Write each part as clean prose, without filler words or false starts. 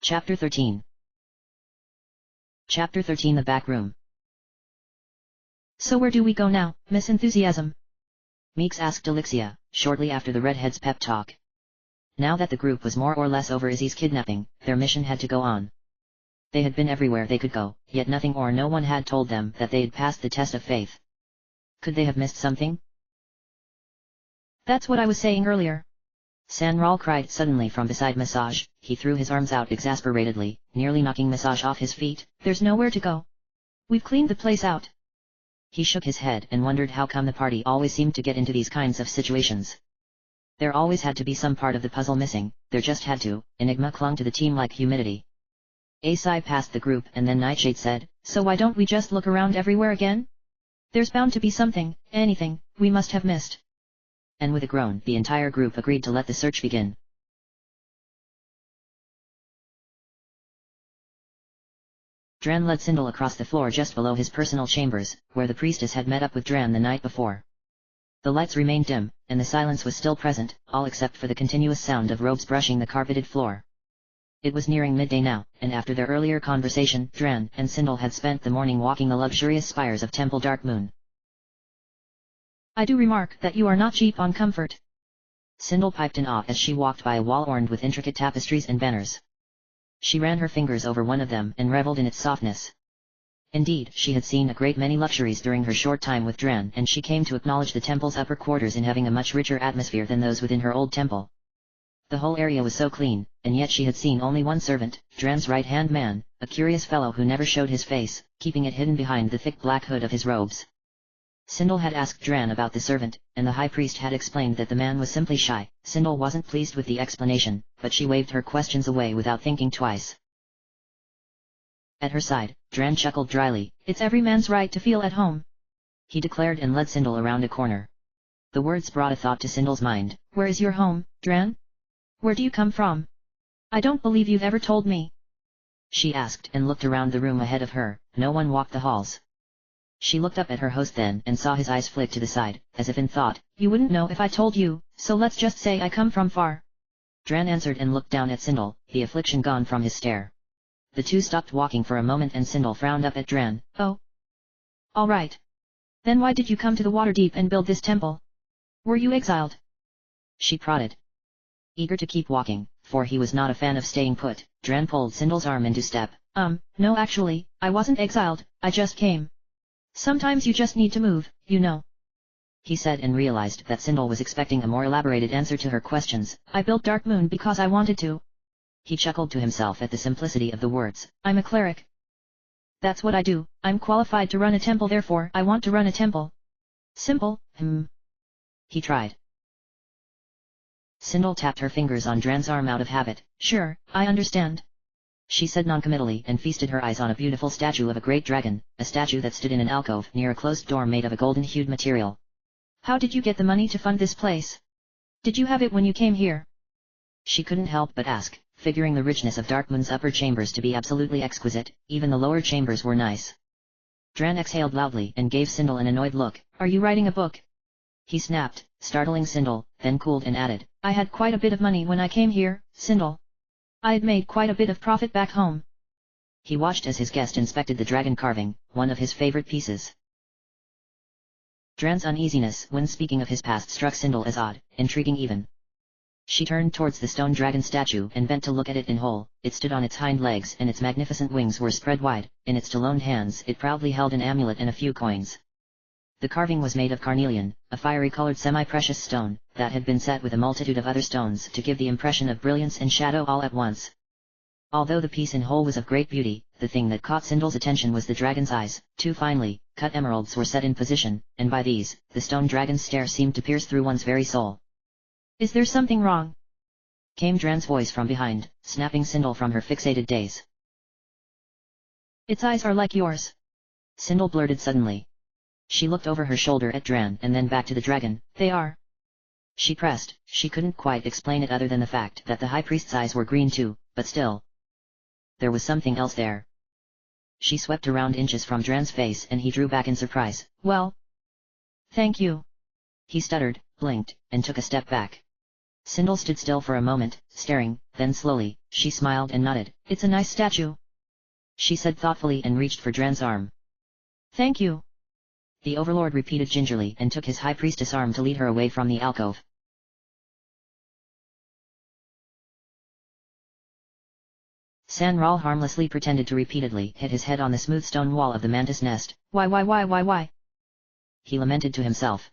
Chapter 13. Chapter 13. The Back Room. So where do we go now, Miss Enthusiasm? Meeks asked Elixia, shortly after the redhead's pep talk. Now that the group was more or less over Izzy's kidnapping, their mission had to go on. They had been everywhere they could go, yet nothing or no one had told them that they had passed the test of faith. Could they have missed something? That's what I was saying earlier. Sanral cried suddenly from beside Massage. He threw his arms out exasperatedly, nearly knocking Massage off his feet. There's nowhere to go. We've cleaned the place out. He shook his head and wondered how come the party always seemed to get into these kinds of situations. There always had to be some part of the puzzle missing, there just had to. Enigma clung to the team like humidity. A sigh passed the group and then Nightshade said, so why don't we just look around everywhere again? There's bound to be something, anything, we must have missed. And with a groan the entire group agreed to let the search begin. Dran led Sindel across the floor just below his personal chambers, where the priestess had met up with Dran the night before. The lights remained dim, and the silence was still present, all except for the continuous sound of robes brushing the carpeted floor. It was nearing midday now, and after their earlier conversation, Dran and Sindel had spent the morning walking the luxurious spires of Temple Darkmoon. I do remark that you are not cheap on comfort. Sindel piped in awe as she walked by a wall orned with intricate tapestries and banners. She ran her fingers over one of them and reveled in its softness. Indeed, she had seen a great many luxuries during her short time with Dran, and she came to acknowledge the temple's upper quarters in having a much richer atmosphere than those within her old temple. The whole area was so clean, and yet she had seen only one servant, Dran's right-hand man, a curious fellow who never showed his face, keeping it hidden behind the thick black hood of his robes. Sindel had asked Dran about the servant, and the high priest had explained that the man was simply shy. Sindel wasn't pleased with the explanation, but she waved her questions away without thinking twice. At her side, Dran chuckled dryly. It's every man's right to feel at home, he declared and led Sindel around a corner. The words brought a thought to Sindel's mind. Where is your home, Dran? Where do you come from? I don't believe you've ever told me. She asked and looked around the room ahead of her. No one walked the halls. She looked up at her host then and saw his eyes flick to the side, as if in thought. You wouldn't know if I told you, so let's just say I come from far. Dran answered and looked down at Sindel, the affliction gone from his stare. The two stopped walking for a moment and Sindel frowned up at Dran. Oh. All right. Then why did you come to the Waterdeep and build this temple? Were you exiled? She prodded. Eager to keep walking, for he was not a fan of staying put, Dran pulled Sindel's arm into step. No actually, I wasn't exiled, I just came. Sometimes you just need to move, you know. He said and realized that Sindel was expecting a more elaborated answer to her questions. I built Darkmoon because I wanted to. He chuckled to himself at the simplicity of the words. I'm a cleric. That's what I do, I'm qualified to run a temple, therefore I want to run a temple. Simple, He tried. Sindel tapped her fingers on Dran's arm out of habit. Sure, I understand. She said noncommittally and feasted her eyes on a beautiful statue of a great dragon, a statue that stood in an alcove near a closed door made of a golden-hued material. How did you get the money to fund this place? Did you have it when you came here? She couldn't help but ask, figuring the richness of Darkmoon's upper chambers to be absolutely exquisite. Even the lower chambers were nice. Dran exhaled loudly and gave Sindel an annoyed look. Are you writing a book? He snapped, startling Sindel, then cooled and added. I had quite a bit of money when I came here, Sindel. I had made quite a bit of profit back home. He watched as his guest inspected the dragon carving, one of his favorite pieces. Dran's uneasiness when speaking of his past struck Sindel as odd, intriguing even. She turned towards the stone dragon statue and bent to look at it in whole. It stood on its hind legs and its magnificent wings were spread wide. In its taloned hands it proudly held an amulet and a few coins. The carving was made of carnelian, a fiery-colored semi-precious stone, that had been set with a multitude of other stones to give the impression of brilliance and shadow all at once. Although the piece in whole was of great beauty, the thing that caught Sindel's attention was the dragon's eyes. Two finely cut emeralds were set in position, and by these, the stone dragon's stare seemed to pierce through one's very soul. Is there something wrong? Came Dran's voice from behind, snapping Sindel from her fixated daze. Its eyes are like yours. Sindel blurted suddenly. She looked over her shoulder at Dran and then back to the dragon. They are. She pressed. She couldn't quite explain it other than the fact that the high priest's eyes were green too, but still. There was something else there. She swept around inches from Dran's face and he drew back in surprise. Well. Thank you. He stuttered, blinked, and took a step back. Sindel stood still for a moment, staring, then slowly, she smiled and nodded. It's a nice statue, she said thoughtfully and reached for Dran's arm. Thank you. The overlord repeated gingerly and took his high priestess arm to lead her away from the alcove. San Ral harmlessly pretended to repeatedly hit his head on the smooth stone wall of the mantis nest. Why? He lamented to himself.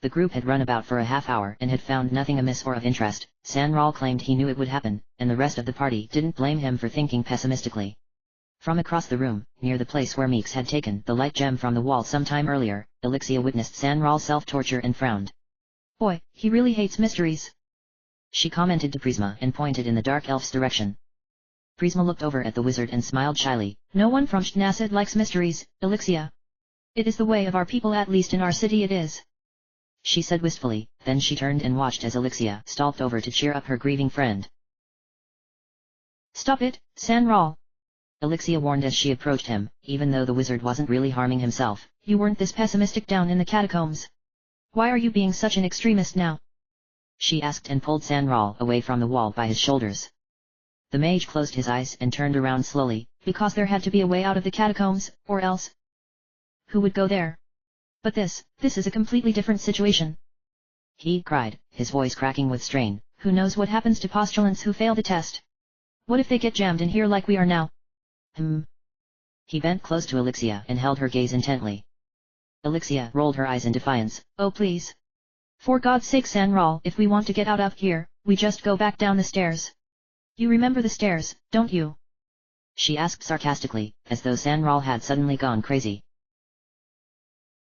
The group had run about for a half hour and had found nothing amiss or of interest. San Ral claimed he knew it would happen, and the rest of the party didn't blame him for thinking pessimistically. From across the room, near the place where Meeks had taken the light gem from the wall some time earlier, Elixia witnessed San Ral's self-torture and frowned. Boy, he really hates mysteries, she commented to Prisma and pointed in the dark elf's direction. Prisma looked over at the wizard and smiled shyly. No one from Shnacid likes mysteries, Elixia. It is the way of our people, at least in our city it is, she said wistfully, then she turned and watched as Elixia stalked over to cheer up her grieving friend. Stop it, San Ral, Elixia warned as she approached him, even though the wizard wasn't really harming himself. You weren't this pessimistic down in the catacombs. Why are you being such an extremist now? She asked and pulled San Ral away from the wall by his shoulders. The mage closed his eyes and turned around slowly. Because there had to be a way out of the catacombs, or else who would go there? But this is a completely different situation, he cried, his voice cracking with strain. Who knows what happens to postulants who fail the test? What if they get jammed in here like we are now? He bent close to Elixia and held her gaze intently. Elixia rolled her eyes in defiance. Oh please. For God's sake, San Ral, if we want to get out of here, we just go back down the stairs. You remember the stairs, don't you? She asked sarcastically, as though San Ral had suddenly gone crazy.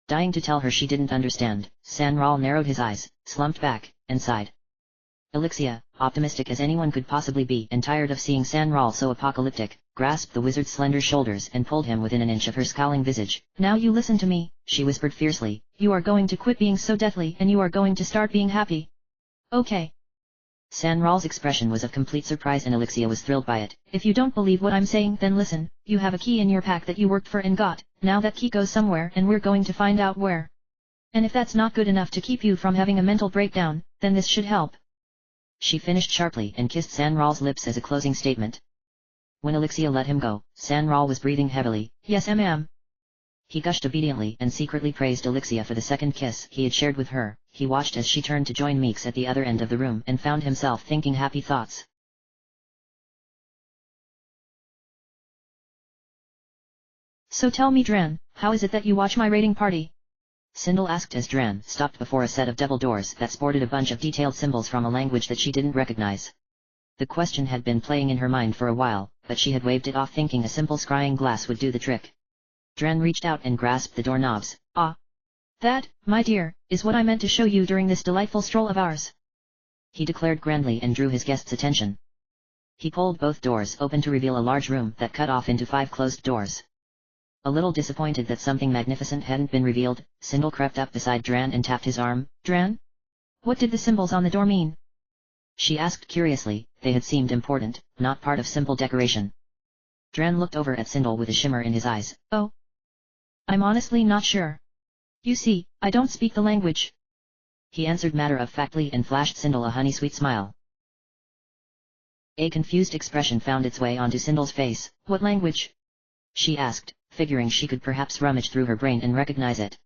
Dying to tell her she didn't understand, San Ral narrowed his eyes, slumped back, and sighed. Elixia, optimistic as anyone could possibly be and tired of seeing San Ral so apocalyptic, grasped the wizard's slender shoulders and pulled him within an inch of her scowling visage. Now you listen to me, she whispered fiercely. You are going to quit being so deathly and you are going to start being happy. Okay. San Ral's expression was of complete surprise and Elixia was thrilled by it. If you don't believe what I'm saying, then listen. You have a key in your pack that you worked for and got. Now that key goes somewhere and we're going to find out where. And if that's not good enough to keep you from having a mental breakdown, then this should help. She finished sharply and kissed San Ral's lips as a closing statement. When Elixia let him go, San Ral was breathing heavily. Yes, ma'am. He gushed obediently and secretly praised Elixia for the second kiss he had shared with her. He watched as she turned to join Meeks at the other end of the room and found himself thinking happy thoughts. So tell me, Dran, how is it that you watch my raiding party? Sindel asked as Dran stopped before a set of double doors that sported a bunch of detailed symbols from a language that she didn't recognize. The question had been playing in her mind for a while, but she had waved it off thinking a simple scrying glass would do the trick. Dran reached out and grasped the doorknobs. Ah! That, my dear, is what I meant to show you during this delightful stroll of ours, he declared grandly and drew his guests' attention. He pulled both doors open to reveal a large room that cut off into 5 closed doors. A little disappointed that something magnificent hadn't been revealed, Sindel crept up beside Dran and tapped his arm. Dran? What did the symbols on the door mean? She asked curiously. They had seemed important, not part of simple decoration. Dran looked over at Sindel with a shimmer in his eyes. Oh. I'm honestly not sure. You see, I don't speak the language, he answered matter-of-factly and flashed Sindel a honey-sweet smile. A confused expression found its way onto Sindel's face. What language? She asked, figuring she could perhaps rummage through her brain and recognize it.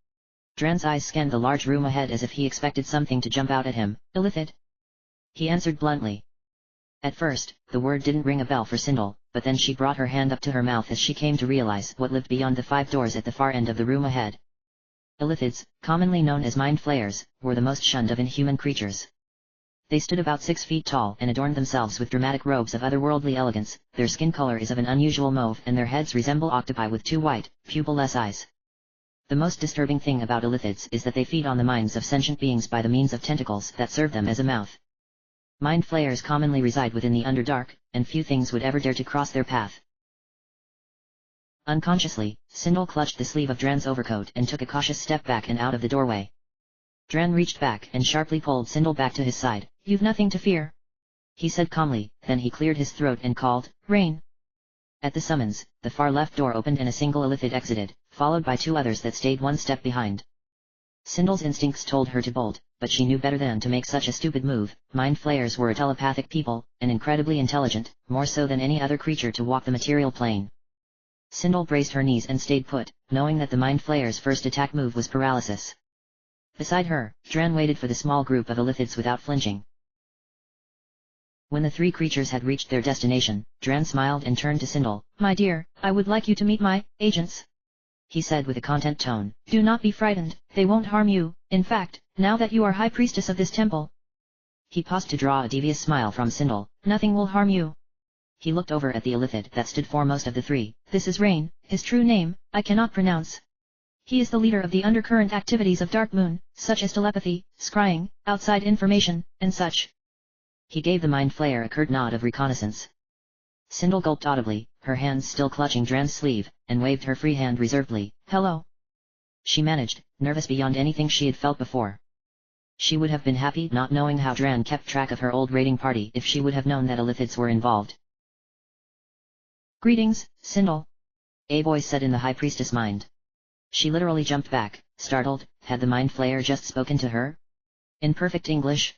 Dran's eyes scanned the large room ahead as if he expected something to jump out at him. Illithid, he answered bluntly. At first, the word didn't ring a bell for Sindel, but then she brought her hand up to her mouth as she came to realize what lived beyond the 5 doors at the far end of the room ahead. Illithids, commonly known as mind flayers, were the most shunned of inhuman creatures. They stood about 6 feet tall and adorned themselves with dramatic robes of otherworldly elegance. Their skin color is of an unusual mauve and their heads resemble octopi with 2 white, pupil-less eyes. The most disturbing thing about illithids is that they feed on the minds of sentient beings by the means of tentacles that serve them as a mouth. Mind flayers commonly reside within the Underdark, and few things would ever dare to cross their path. Unconsciously, Sindel clutched the sleeve of Dran's overcoat and took a cautious step back and out of the doorway. Dran reached back and sharply pulled Sindel back to his side. You've nothing to fear, he said calmly, then he cleared his throat and called, Rain. At the summons, the far left door opened and a single illithid exited, followed by 2 others that stayed 1 step behind. Sindul's instincts told her to bolt, but she knew better than to make such a stupid move. Mind flayers were a telepathic people, and incredibly intelligent, more so than any other creature to walk the material plane. Sindul braced her knees and stayed put, knowing that the mind flayer's first attack move was paralysis. Beside her, Dran waited for the small group of illithids without flinching. When the three creatures had reached their destination, Dran smiled and turned to Sindul. My dear, I would like you to meet my agents, he said with a content tone. Do not be frightened, they won't harm you. In fact, now that you are high priestess of this temple. He paused to draw a devious smile from Sindul. Nothing will harm you. He looked over at the illithid that stood foremost of the three. This is Rain, his true name, I cannot pronounce. He is the leader of the undercurrent activities of Darkmoon, such as telepathy, scrying, outside information, and such. He gave the mind flayer a curt nod of reconnaissance. Sindul gulped audibly, her hands still clutching Dran's sleeve, and waved her free hand reservedly. Hello. She managed, nervous beyond anything she had felt before. She would have been happy not knowing how Dran kept track of her old raiding party if she would have known that illithids were involved. Greetings, Sindul. A voice said in the high priestess mind. She literally jumped back, startled. Had the mind flayer just spoken to her? In perfect English?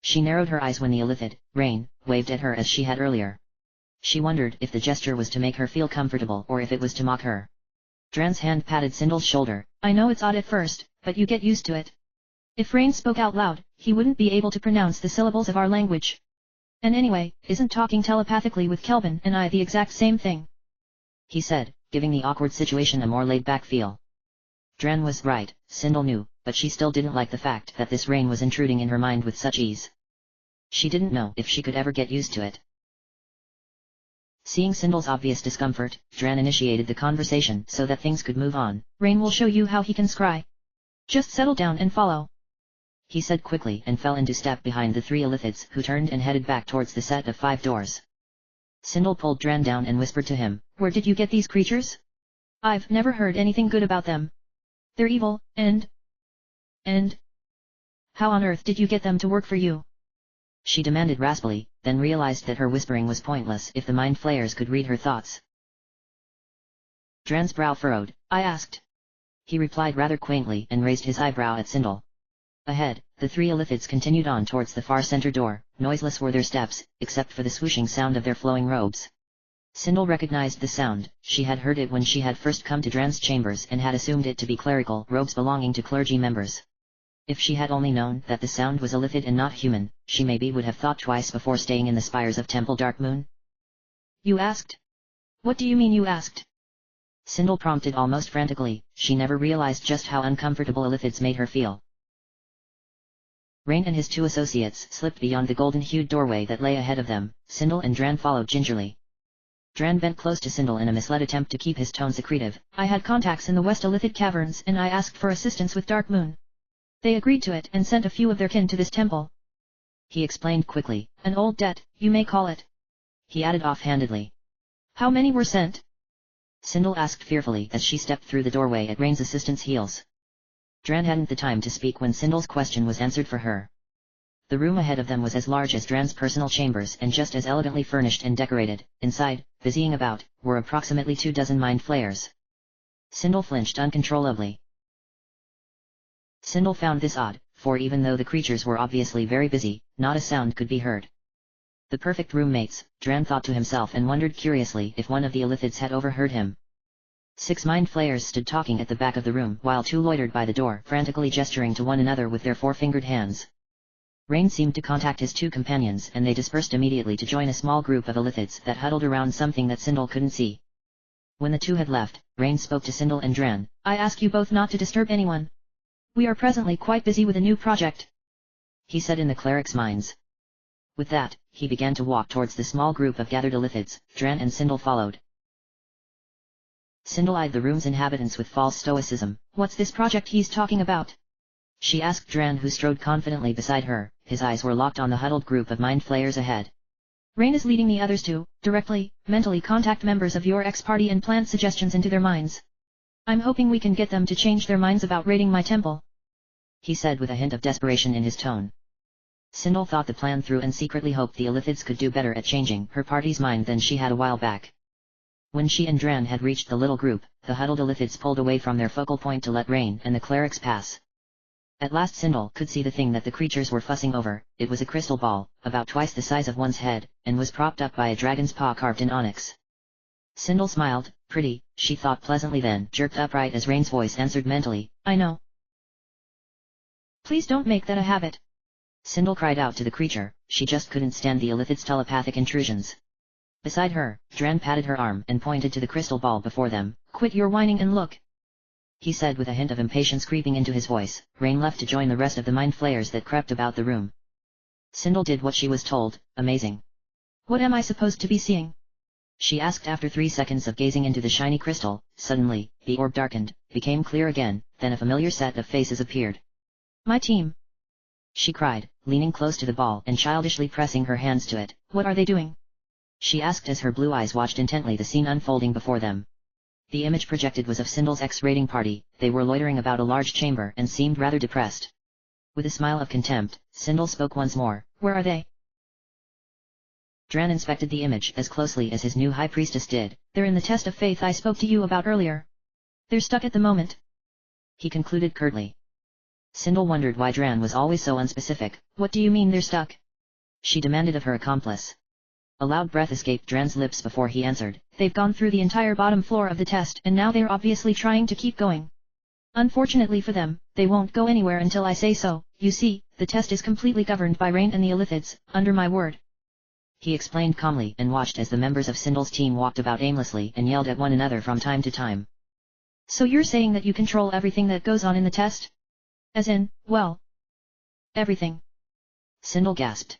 She narrowed her eyes when the illithid, Rain, waved at her as she had earlier. She wondered if the gesture was to make her feel comfortable or if it was to mock her. Dran's hand patted Sindul's shoulder. I know it's odd at first, but you get used to it. If Rain spoke out loud, he wouldn't be able to pronounce the syllables of our language. And anyway, isn't talking telepathically with Kelvin and I the exact same thing? He said, giving the awkward situation a more laid-back feel. Dran was right, Sindul knew, but she still didn't like the fact that this Rain was intruding in her mind with such ease. She didn't know if she could ever get used to it. Seeing Sindul's obvious discomfort, Dran initiated the conversation so that things could move on. Rain will show you how he can scry. Just settle down and follow. He said quickly and fell into step behind the three illithids who turned and headed back towards the set of 5 doors. Sindul pulled Dran down and whispered to him. Where did you get these creatures? I've never heard anything good about them. They're evil, and... How on earth did you get them to work for you? She demanded raspily, then realized that her whispering was pointless if the mind flayers could read her thoughts. Dran's brow furrowed. I asked. He replied rather quaintly and raised his eyebrow at Sindul. Ahead, the three illithids continued on towards the far center door. Noiseless were their steps, except for the swooshing sound of their flowing robes. Sindul recognized the sound. She had heard it when she had first come to Dran's chambers and had assumed it to be clerical robes belonging to clergy members. If she had only known that the sound was illithid and not human, she maybe would have thought twice before staying in the spires of Temple Darkmoon. You asked? What do you mean you asked? Sindul prompted almost frantically. She never realized just how uncomfortable illithids made her feel. Rain and his 2 associates slipped beyond the golden-hued doorway that lay ahead of them. Sindul and Dran followed gingerly. Dran bent close to Sindul in a misled attempt to keep his tone secretive. I had contacts in the West Illithid caverns and I asked for assistance with Darkmoon. They agreed to it and sent a few of their kin to this temple. He explained quickly. An old debt, you may call it. He added offhandedly. How many were sent? Sindul asked fearfully as she stepped through the doorway at Rain's assistant's heels. Dran hadn't the time to speak when Sindul's question was answered for her. The room ahead of them was as large as Dran's personal chambers and just as elegantly furnished and decorated. Inside, busying about, were approximately 24 mind flayers. Sindul flinched uncontrollably. Sindul found this odd, for even though the creatures were obviously very busy, not a sound could be heard. The perfect roommates, Dran thought to himself and wondered curiously if one of the illithids had overheard him. 6 mind flayers stood talking at the back of the room while 2 loitered by the door, frantically gesturing to one another with their 4-fingered hands. Rain seemed to contact his 2 companions and they dispersed immediately to join a small group of illithids that huddled around something that Sindul couldn't see. When the 2 had left, Rain spoke to Sindul and Dran. I ask you both not to disturb anyone. We are presently quite busy with a new project. He said in the cleric's minds. With that, he began to walk towards the small group of gathered illithids. Dran and Sindul followed. Sindul eyed the room's inhabitants with false stoicism. What's this project he's talking about? She asked Dran, who strode confidently beside her. His eyes were locked on the huddled group of mind flayers ahead. Rain is leading the others to, directly, mentally contact members of your ex-party and plant suggestions into their minds. I'm hoping we can get them to change their minds about raiding my temple. He said with a hint of desperation in his tone. Sindul thought the plan through and secretly hoped the illithids could do better at changing her party's mind than she had a while back. When she and Dran had reached the little group, the huddled illithids pulled away from their focal point to let Rain and the clerics pass. At last Sindel could see the thing that the creatures were fussing over. It was a crystal ball, about twice the size of one's head, and was propped up by a dragon's paw carved in onyx. Sindel smiled. Pretty, she thought pleasantly, then jerked upright as Rain's voice answered mentally, I know. Please don't make that a habit. Sindel cried out to the creature. She just couldn't stand the illithid's telepathic intrusions. Beside her, Dran patted her arm and pointed to the crystal ball before them. Quit your whining and look, he said with a hint of impatience creeping into his voice. Rain left to join the rest of the mind flayers that crept about the room. Sindel did what she was told. Amazing. What am I supposed to be seeing? She asked after 3 seconds of gazing into the shiny crystal. Suddenly, the orb darkened, became clear again, then a familiar set of faces appeared. My team, she cried, leaning close to the ball and childishly pressing her hands to it. What are they doing? She asked as her blue eyes watched intently the scene unfolding before them. The image projected was of Sindel's X-rating party. They were loitering about a large chamber and seemed rather depressed. With a smile of contempt, Sindel spoke once more. Where are they? Dran inspected the image as closely as his new high priestess did. They're in the test of faith I spoke to you about earlier. They're stuck at the moment, he concluded curtly. Sindel wondered why Dran was always so unspecific. What do you mean they're stuck? She demanded of her accomplice. A loud breath escaped Dran's lips before he answered. They've gone through the entire bottom floor of the test and now they're obviously trying to keep going. Unfortunately for them, they won't go anywhere until I say so. You see, the test is completely governed by Rain and the illithids, under my word. He explained calmly and watched as the members of Sindel's team walked about aimlessly and yelled at one another from time to time. So you're saying that you control everything that goes on in the test? As in, well, everything. Sindel gasped.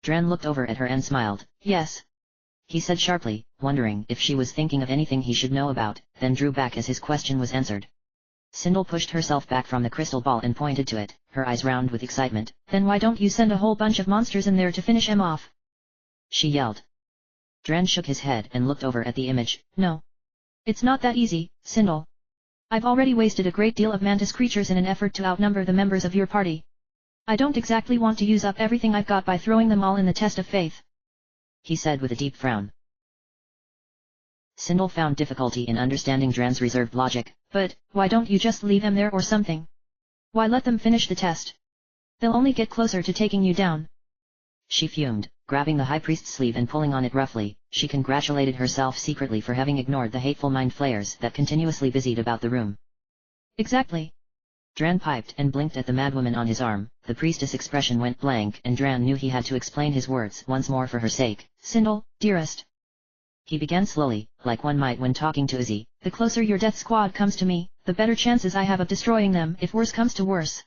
Dran looked over at her and smiled. Yes, he said sharply, wondering if she was thinking of anything he should know about, then drew back as his question was answered. Sindel pushed herself back from the crystal ball and pointed to it, her eyes round with excitement. Then why don't you send a whole bunch of monsters in there to finish him off? She yelled. Dran shook his head and looked over at the image. No. It's not that easy, Sindel. I've already wasted a great deal of mantis creatures in an effort to outnumber the members of your party. I don't exactly want to use up everything I've got by throwing them all in the test of faith, he said with a deep frown. Sindel found difficulty in understanding Dran's reserved logic. But, why don't you just leave them there or something? Why let them finish the test? They'll only get closer to taking you down. She fumed, grabbing the high priest's sleeve and pulling on it roughly. She congratulated herself secretly for having ignored the hateful mind flayers that continuously busied about the room. Exactly. Dran piped and blinked at the madwoman on his arm. The priestess' expression went blank and Dran knew he had to explain his words once more for her sake. Sindel, dearest, he began slowly, like one might when talking to Izzy. The closer your death squad comes to me, the better chances I have of destroying them if worse comes to worse.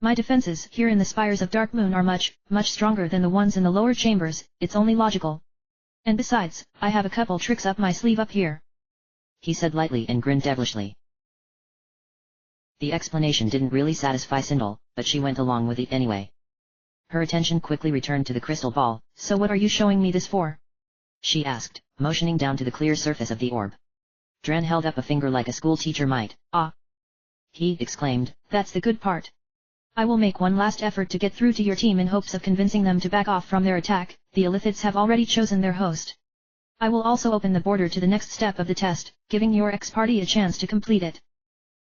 My defenses here in the spires of Darkmoon are much, much stronger than the ones in the lower chambers. It's only logical. And besides, I have a couple tricks up my sleeve up here, he said lightly and grinned devilishly. The explanation didn't really satisfy Sindel, but she went along with it anyway. Her attention quickly returned to the crystal ball. So what are you showing me this for? She asked, motioning down to the clear surface of the orb. Dran held up a finger like a school teacher might. Ah! He exclaimed. That's the good part. I will make one last effort to get through to your team in hopes of convincing them to back off from their attack. The illithids have already chosen their host. I will also open the border to the next step of the test, giving your ex-party a chance to complete it,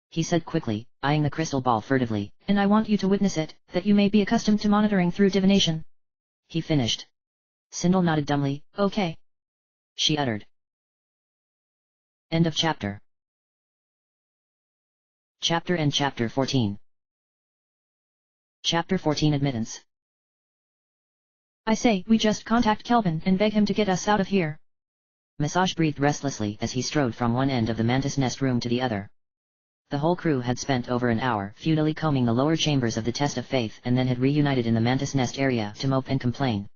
he said quickly, eyeing the crystal ball furtively. And I want you to witness it, that you may be accustomed to monitoring through divination. He finished. Sindel nodded dumbly. Okay, she uttered. End of chapter. Chapter and Chapter 14. Chapter 14 Admittance. I say, we just contact Kelvin and beg him to get us out of here. Massage breathed restlessly as he strode from one end of the mantis nest room to the other. The whole crew had spent over an hour futilely combing the lower chambers of the test of faith and then had reunited in the mantis nest area to mope and complain.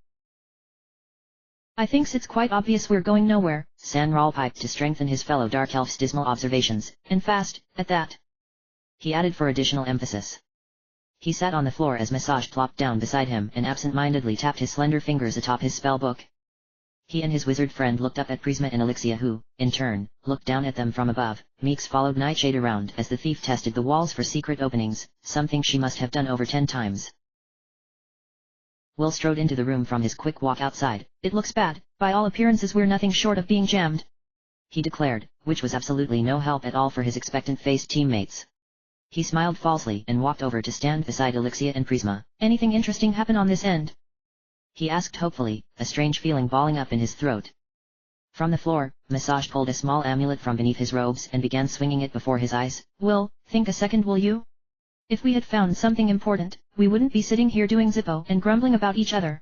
I thinks it's quite obvious we're going nowhere, Sanral piped to strengthen his fellow dark elf's dismal observations, and fast, at that, he added for additional emphasis. He sat on the floor as Massage plopped down beside him and absent-mindedly tapped his slender fingers atop his spell book. He and his wizard friend looked up at Prisma and Elixia who, in turn, looked down at them from above. Meeks followed Nightshade around as the thief tested the walls for secret openings, something she must have done over 10 times. Will strode into the room from his quick walk outside. It looks bad, by all appearances we're nothing short of being jammed, he declared, which was absolutely no help at all for his expectant-faced teammates. He smiled falsely and walked over to stand beside Elixia and Prisma. Anything interesting happen on this end? He asked hopefully, a strange feeling balling up in his throat. From the floor, Massage pulled a small amulet from beneath his robes and began swinging it before his eyes. Will, think a second will you? If we had found something important, we wouldn't be sitting here doing Zippo and grumbling about each other.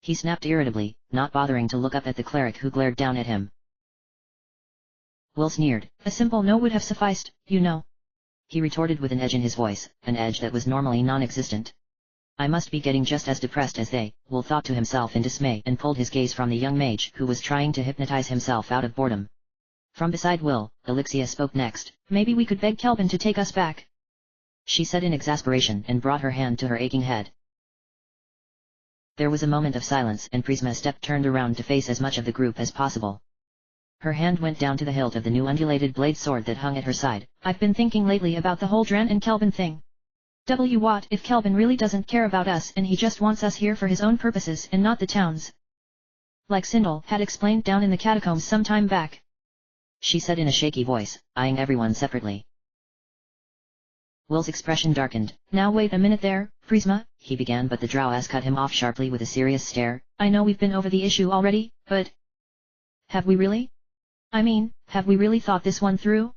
He snapped irritably, not bothering to look up at the cleric who glared down at him. Will sneered. A simple no would have sufficed, you know. He retorted with an edge in his voice, an edge that was normally non-existent. I must be getting just as depressed as they, Will thought to himself in dismay and pulled his gaze from the young mage who was trying to hypnotize himself out of boredom. From beside Will, Elixia spoke next. Maybe we could beg Kelvin to take us back, she said in exasperation and brought her hand to her aching head. There was a moment of silence and Prisma turned around to face as much of the group as possible. Her hand went down to the hilt of the new undulated blade sword that hung at her side. I've been thinking lately about the whole Dran and Kelvin thing. What if Kelvin really doesn't care about us and he just wants us here for his own purposes and not the town's? Like Sindel had explained down in the catacombs some time back, she said in a shaky voice, eyeing everyone separately. Will's expression darkened. Now wait a minute there, Prisma, he began, but the drow cut him off sharply with a serious stare. I know we've been over the issue already, but have we really? I mean, have we really thought this one through?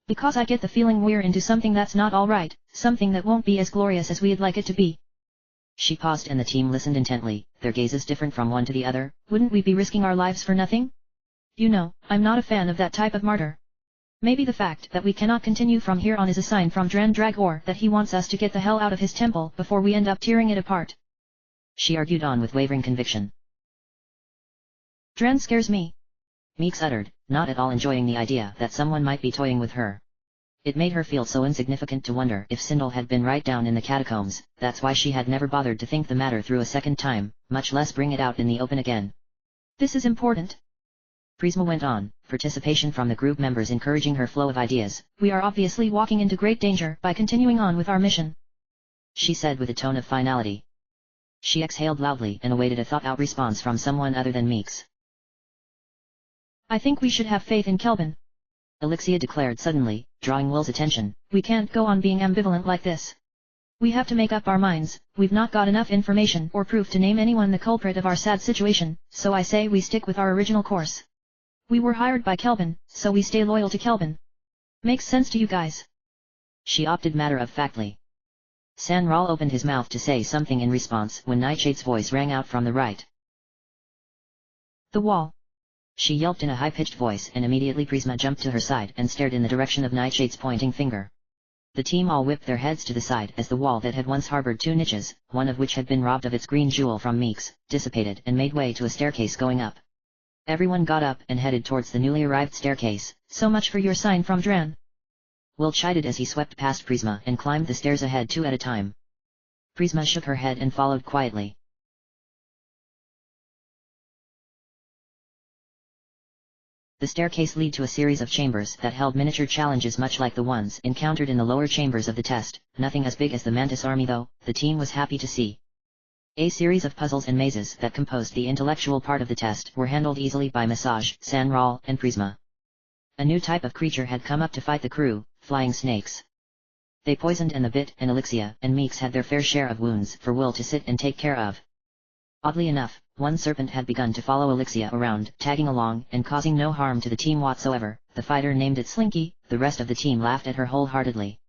Because I get the feeling we're into something that's not all right, something that won't be as glorious as we'd like it to be. She paused and the team listened intently, their gazes different from one to the other. Wouldn't we be risking our lives for nothing? You know, I'm not a fan of that type of martyr. Maybe the fact that we cannot continue from here on is a sign from Dran Dragor that he wants us to get the hell out of his temple before we end up tearing it apart. She argued on with wavering conviction. Dran scares me, Meeks uttered, not at all enjoying the idea that someone might be toying with her. It made her feel so insignificant to wonder if Sindel had been right down in the catacombs. That's why she had never bothered to think the matter through a second time, much less bring it out in the open again. This is important, Prisma went on, participation from the group members encouraging her flow of ideas. We are obviously walking into great danger by continuing on with our mission, she said with a tone of finality. She exhaled loudly and awaited a thought-out response from someone other than Meeks. I think we should have faith in Kelvin, Elixia declared suddenly, drawing Will's attention. We can't go on being ambivalent like this. We have to make up our minds. We've not got enough information or proof to name anyone the culprit of our sad situation, so I say we stick with our original course. We were hired by Kelvin, so we stay loyal to Kelvin. Makes sense to you guys? She opted matter-of-factly. San Ral opened his mouth to say something in response when Nightshade's voice rang out from the right. The wall. She yelped in a high-pitched voice and immediately Prisma jumped to her side and stared in the direction of Nightshade's pointing finger. The team all whipped their heads to the side as the wall that had once harbored two niches, one of which had been robbed of its green jewel from Meeks, dissipated and made way to a staircase going up. Everyone got up and headed towards the newly arrived staircase. So much for your sign from Dran, Will chided as he swept past Prisma and climbed the stairs ahead two at a time. Prisma shook her head and followed quietly. The staircase led to a series of chambers that held miniature challenges much like the ones encountered in the lower chambers of the test, nothing as big as the Mantis army though, the team was happy to see. A series of puzzles and mazes that composed the intellectual part of the test were handled easily by Massage, San Ral, and Prisma. A new type of creature had come up to fight the crew, flying snakes. They poisoned and the bit and Elixia and Meeks had their fair share of wounds for Will to sit and take care of. Oddly enough, one serpent had begun to follow Elixia around, tagging along and causing no harm to the team whatsoever. The fighter named it Slinky. The rest of the team laughed at her wholeheartedly.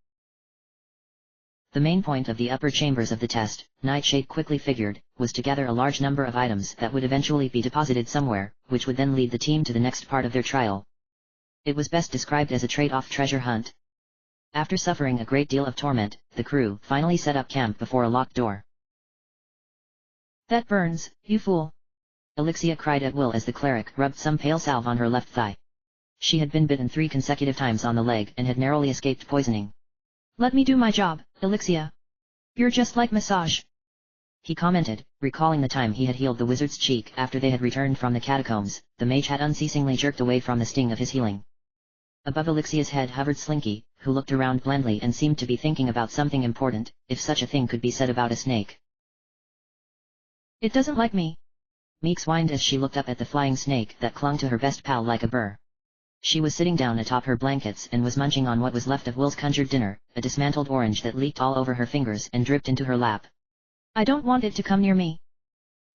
The main point of the upper chambers of the test, Nightshade quickly figured, was to gather a large number of items that would eventually be deposited somewhere, which would then lead the team to the next part of their trial. It was best described as a trade-off treasure hunt. After suffering a great deal of torment, the crew finally set up camp before a locked door. That burns, you fool, Elixia cried at Will as the cleric rubbed some pale salve on her left thigh. She had been bitten 3 consecutive times on the leg and had narrowly escaped poisoning. Let me do my job, Elixia. You're just like Massage, he commented, recalling the time he had healed the wizard's cheek after they had returned from the catacombs. The mage had unceasingly jerked away from the sting of his healing. Above Elixia's head hovered Slinky, who looked around blandly and seemed to be thinking about something important, if such a thing could be said about a snake. It doesn't like me, Meeks whined as she looked up at the flying snake that clung to her best pal like a burr. She was sitting down atop her blankets and was munching on what was left of Will's conjured dinner, a dismantled orange that leaked all over her fingers and dripped into her lap. I don't want it to come near me.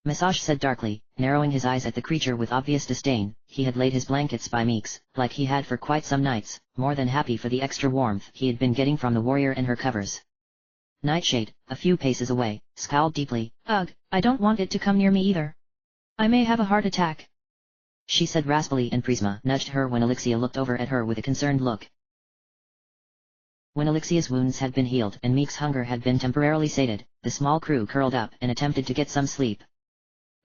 Massage said darkly, narrowing his eyes at the creature with obvious disdain. He had laid his blankets by Meeks, like he had for quite some nights, more than happy for the extra warmth he had been getting from the warrior and her covers. Nightshade, a few paces away, scowled deeply. Ugh, I don't want it to come near me either. I may have a heart attack, she said raspily, and Prisma nudged her when Elixia looked over at her with a concerned look. When Elixia's wounds had been healed and Meek's hunger had been temporarily sated, the small crew curled up and attempted to get some sleep.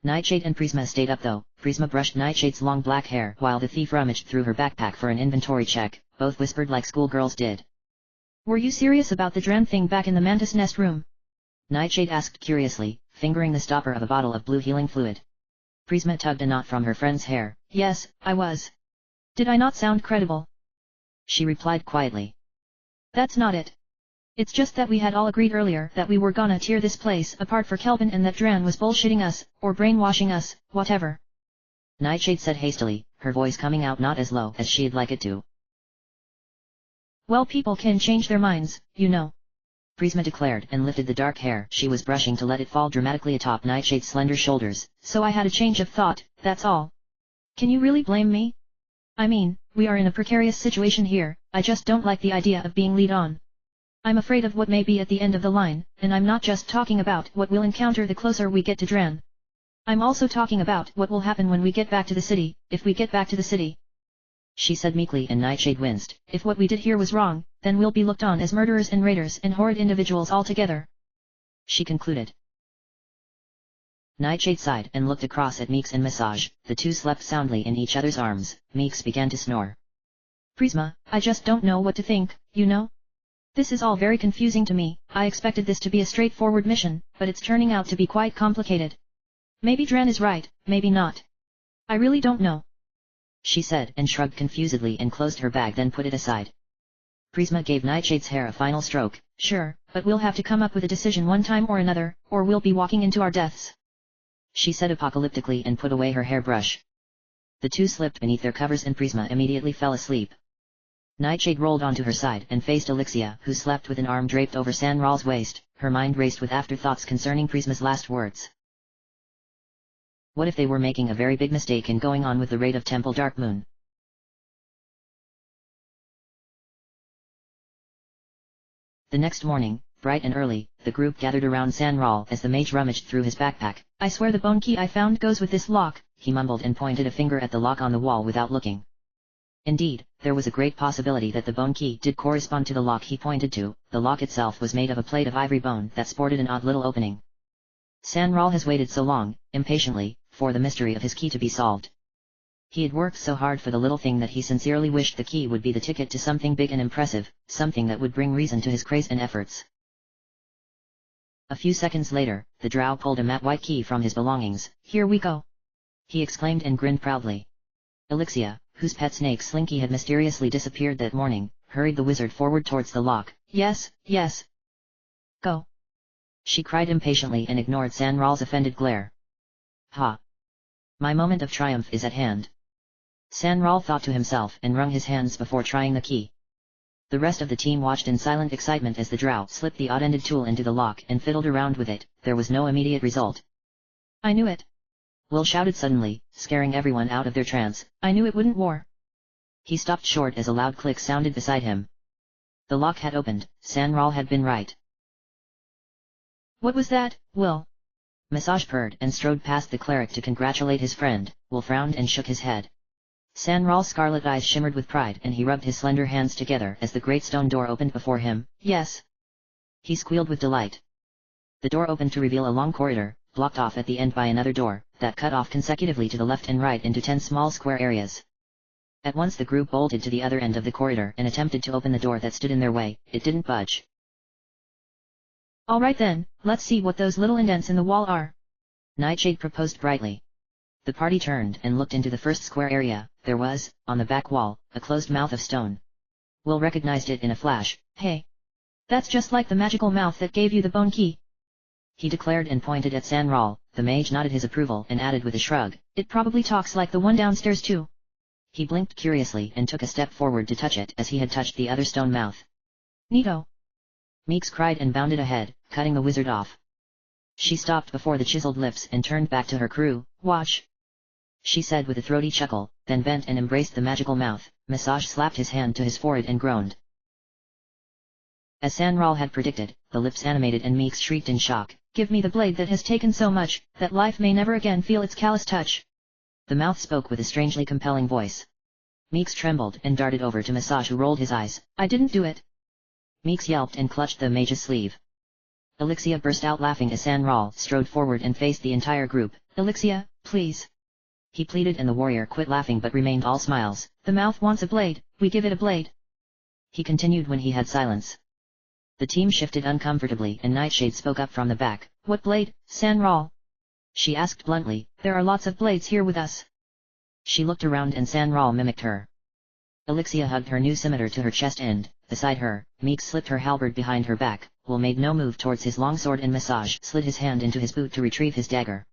Nightshade and Prisma stayed up though. Prisma brushed Nightshade's long black hair while the thief rummaged through her backpack for an inventory check. Both whispered like schoolgirls did. Were you serious about the Dran thing back in the mantis nest room? Nightshade asked curiously, fingering the stopper of a bottle of blue healing fluid. Prisma tugged a knot from her friend's hair. Yes, I was. Did I not sound credible? She replied quietly. That's not it. It's just that we had all agreed earlier that we were gonna tear this place apart for Kelvin and that Dran was bullshitting us, or brainwashing us, whatever. Nightshade said hastily, her voice coming out not as low as she'd like it to. Well, people can change their minds, you know. Prisma declared and lifted the dark hair she was brushing to let it fall dramatically atop Nightshade's slender shoulders. So I had a change of thought, that's all. Can you really blame me? I mean, we are in a precarious situation here, I just don't like the idea of being lead on. I'm afraid of what may be at the end of the line, and I'm not just talking about what we'll encounter the closer we get to Dran. I'm also talking about what will happen when we get back to the city, if we get back to the city. She said meekly, and Nightshade winced. If what we did here was wrong, then we'll be looked on as murderers and raiders and horrid individuals altogether. She concluded. Nightshade sighed and looked across at Meeks and Massage. The two slept soundly in each other's arms. Meeks began to snore. Prisma, I just don't know what to think, you know? This is all very confusing to me. I expected this to be a straightforward mission, but it's turning out to be quite complicated. Maybe Dran is right, maybe not. I really don't know. She said and shrugged confusedly and closed her bag, then put it aside. Prisma gave Nightshade's hair a final stroke. Sure, but we'll have to come up with a decision one time or another, or we'll be walking into our deaths. She said apocalyptically and put away her hairbrush. The two slipped beneath their covers and Prisma immediately fell asleep. Nightshade rolled onto her side and faced Elixia, who slept with an arm draped over Sanral's waist. Her mind raced with afterthoughts concerning Prisma's last words. What if they were making a very big mistake in going on with the raid of Temple Darkmoon? The next morning, bright and early, the group gathered around Sanral as the mage rummaged through his backpack. I swear the bone key I found goes with this lock, he mumbled and pointed a finger at the lock on the wall without looking. Indeed, there was a great possibility that the bone key did correspond to the lock he pointed to. The lock itself was made of a plate of ivory bone that sported an odd little opening. Sanral has waited so long, impatiently, for the mystery of his key to be solved. He had worked so hard for the little thing that he sincerely wished the key would be the ticket to something big and impressive, something that would bring reason to his craze and efforts. A few seconds later, the drow pulled a matte white key from his belongings. Here we go, he exclaimed and grinned proudly. Elixia, whose pet snake Slinky had mysteriously disappeared that morning, hurried the wizard forward towards the lock. Yes, yes. Go, she cried impatiently and ignored Sanral's offended glare. Ha! My moment of triumph is at hand. Sanral thought to himself and wrung his hands before trying the key. The rest of the team watched in silent excitement as the drow slipped the odd-ended tool into the lock and fiddled around with it. There was no immediate result. I knew it, Will shouted suddenly, scaring everyone out of their trance. I knew it wouldn't war. He stopped short as a loud click sounded beside him. The lock had opened. Sanral had been right. What was that, Will? Massage purred and strode past the cleric to congratulate his friend. Will frowned and shook his head. Sanral's scarlet eyes shimmered with pride and he rubbed his slender hands together as the great stone door opened before him. Yes, he squealed with delight. The door opened to reveal a long corridor, blocked off at the end by another door, that cut off consecutively to the left and right into 10 small square areas. At once the group bolted to the other end of the corridor and attempted to open the door that stood in their way. It didn't budge. All right then, let's see what those little indents in the wall are, Nightshade proposed brightly. The party turned and looked into the first square area. There was, on the back wall, a closed mouth of stone. Will recognized it in a flash. Hey! That's just like the magical mouth that gave you the bone key, he declared and pointed at Sanral. The mage nodded his approval and added with a shrug. It probably talks like the one downstairs too. He blinked curiously and took a step forward to touch it as he had touched the other stone mouth. Neato. Meeks cried and bounded ahead, cutting the wizard off. She stopped before the chiseled lips and turned back to her crew. "Watch," she said with a throaty chuckle, then bent and embraced the magical mouth. Massage slapped his hand to his forehead and groaned. As Sanral had predicted, the lips animated and Meeks shrieked in shock. "Give me the blade that has taken so much, that life may never again feel its callous touch." The mouth spoke with a strangely compelling voice. Meeks trembled and darted over to Massage, who rolled his eyes. "I didn't do it." Meeks yelped and clutched the mage's sleeve. Elixia burst out laughing as Sanral strode forward and faced the entire group. "Elixia, please," he pleaded, and the warrior quit laughing but remained all smiles. "The mouth wants a blade, we give it a blade," he continued when he had silence. The team shifted uncomfortably and Nightshade spoke up from the back. "What blade, Sanral?" she asked bluntly. "There are lots of blades here with us." She looked around and Sanral mimicked her. Elixia hugged her new scimitar to her chest and, beside her, Meeks slipped her halberd behind her back. Will made no move towards his longsword and Massage slid his hand into his boot to retrieve his dagger.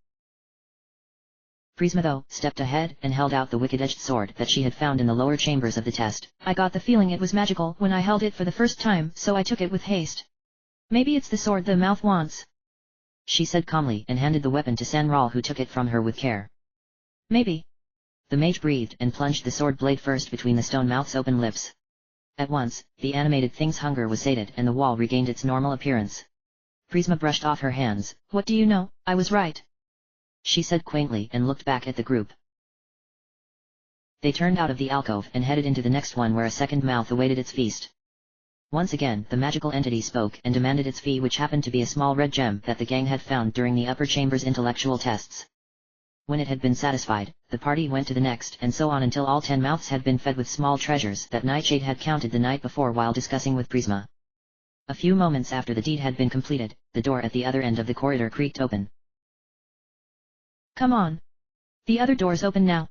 Prisma though, stepped ahead and held out the wicked-edged sword that she had found in the lower chambers of the test. "I got the feeling it was magical when I held it for the first time, so I took it with haste. Maybe it's the sword the mouth wants," she said calmly and handed the weapon to Sanral, who took it from her with care. "Maybe." The mage breathed and plunged the sword blade first between the stone mouth's open lips. At once, the animated thing's hunger was sated and the wall regained its normal appearance. Prisma brushed off her hands. "What do you know, I was right," she said quaintly and looked back at the group. They turned out of the alcove and headed into the next one, where a second mouth awaited its feast. Once again the magical entity spoke and demanded its fee, which happened to be a small red gem that the gang had found during the upper chamber's intellectual tests. When it had been satisfied, the party went to the next, and so on until all 10 mouths had been fed with small treasures that Nightshade had counted the night before while discussing with Prisma. A few moments after the deed had been completed, the door at the other end of the corridor creaked open. "Come on. The other door's open now,"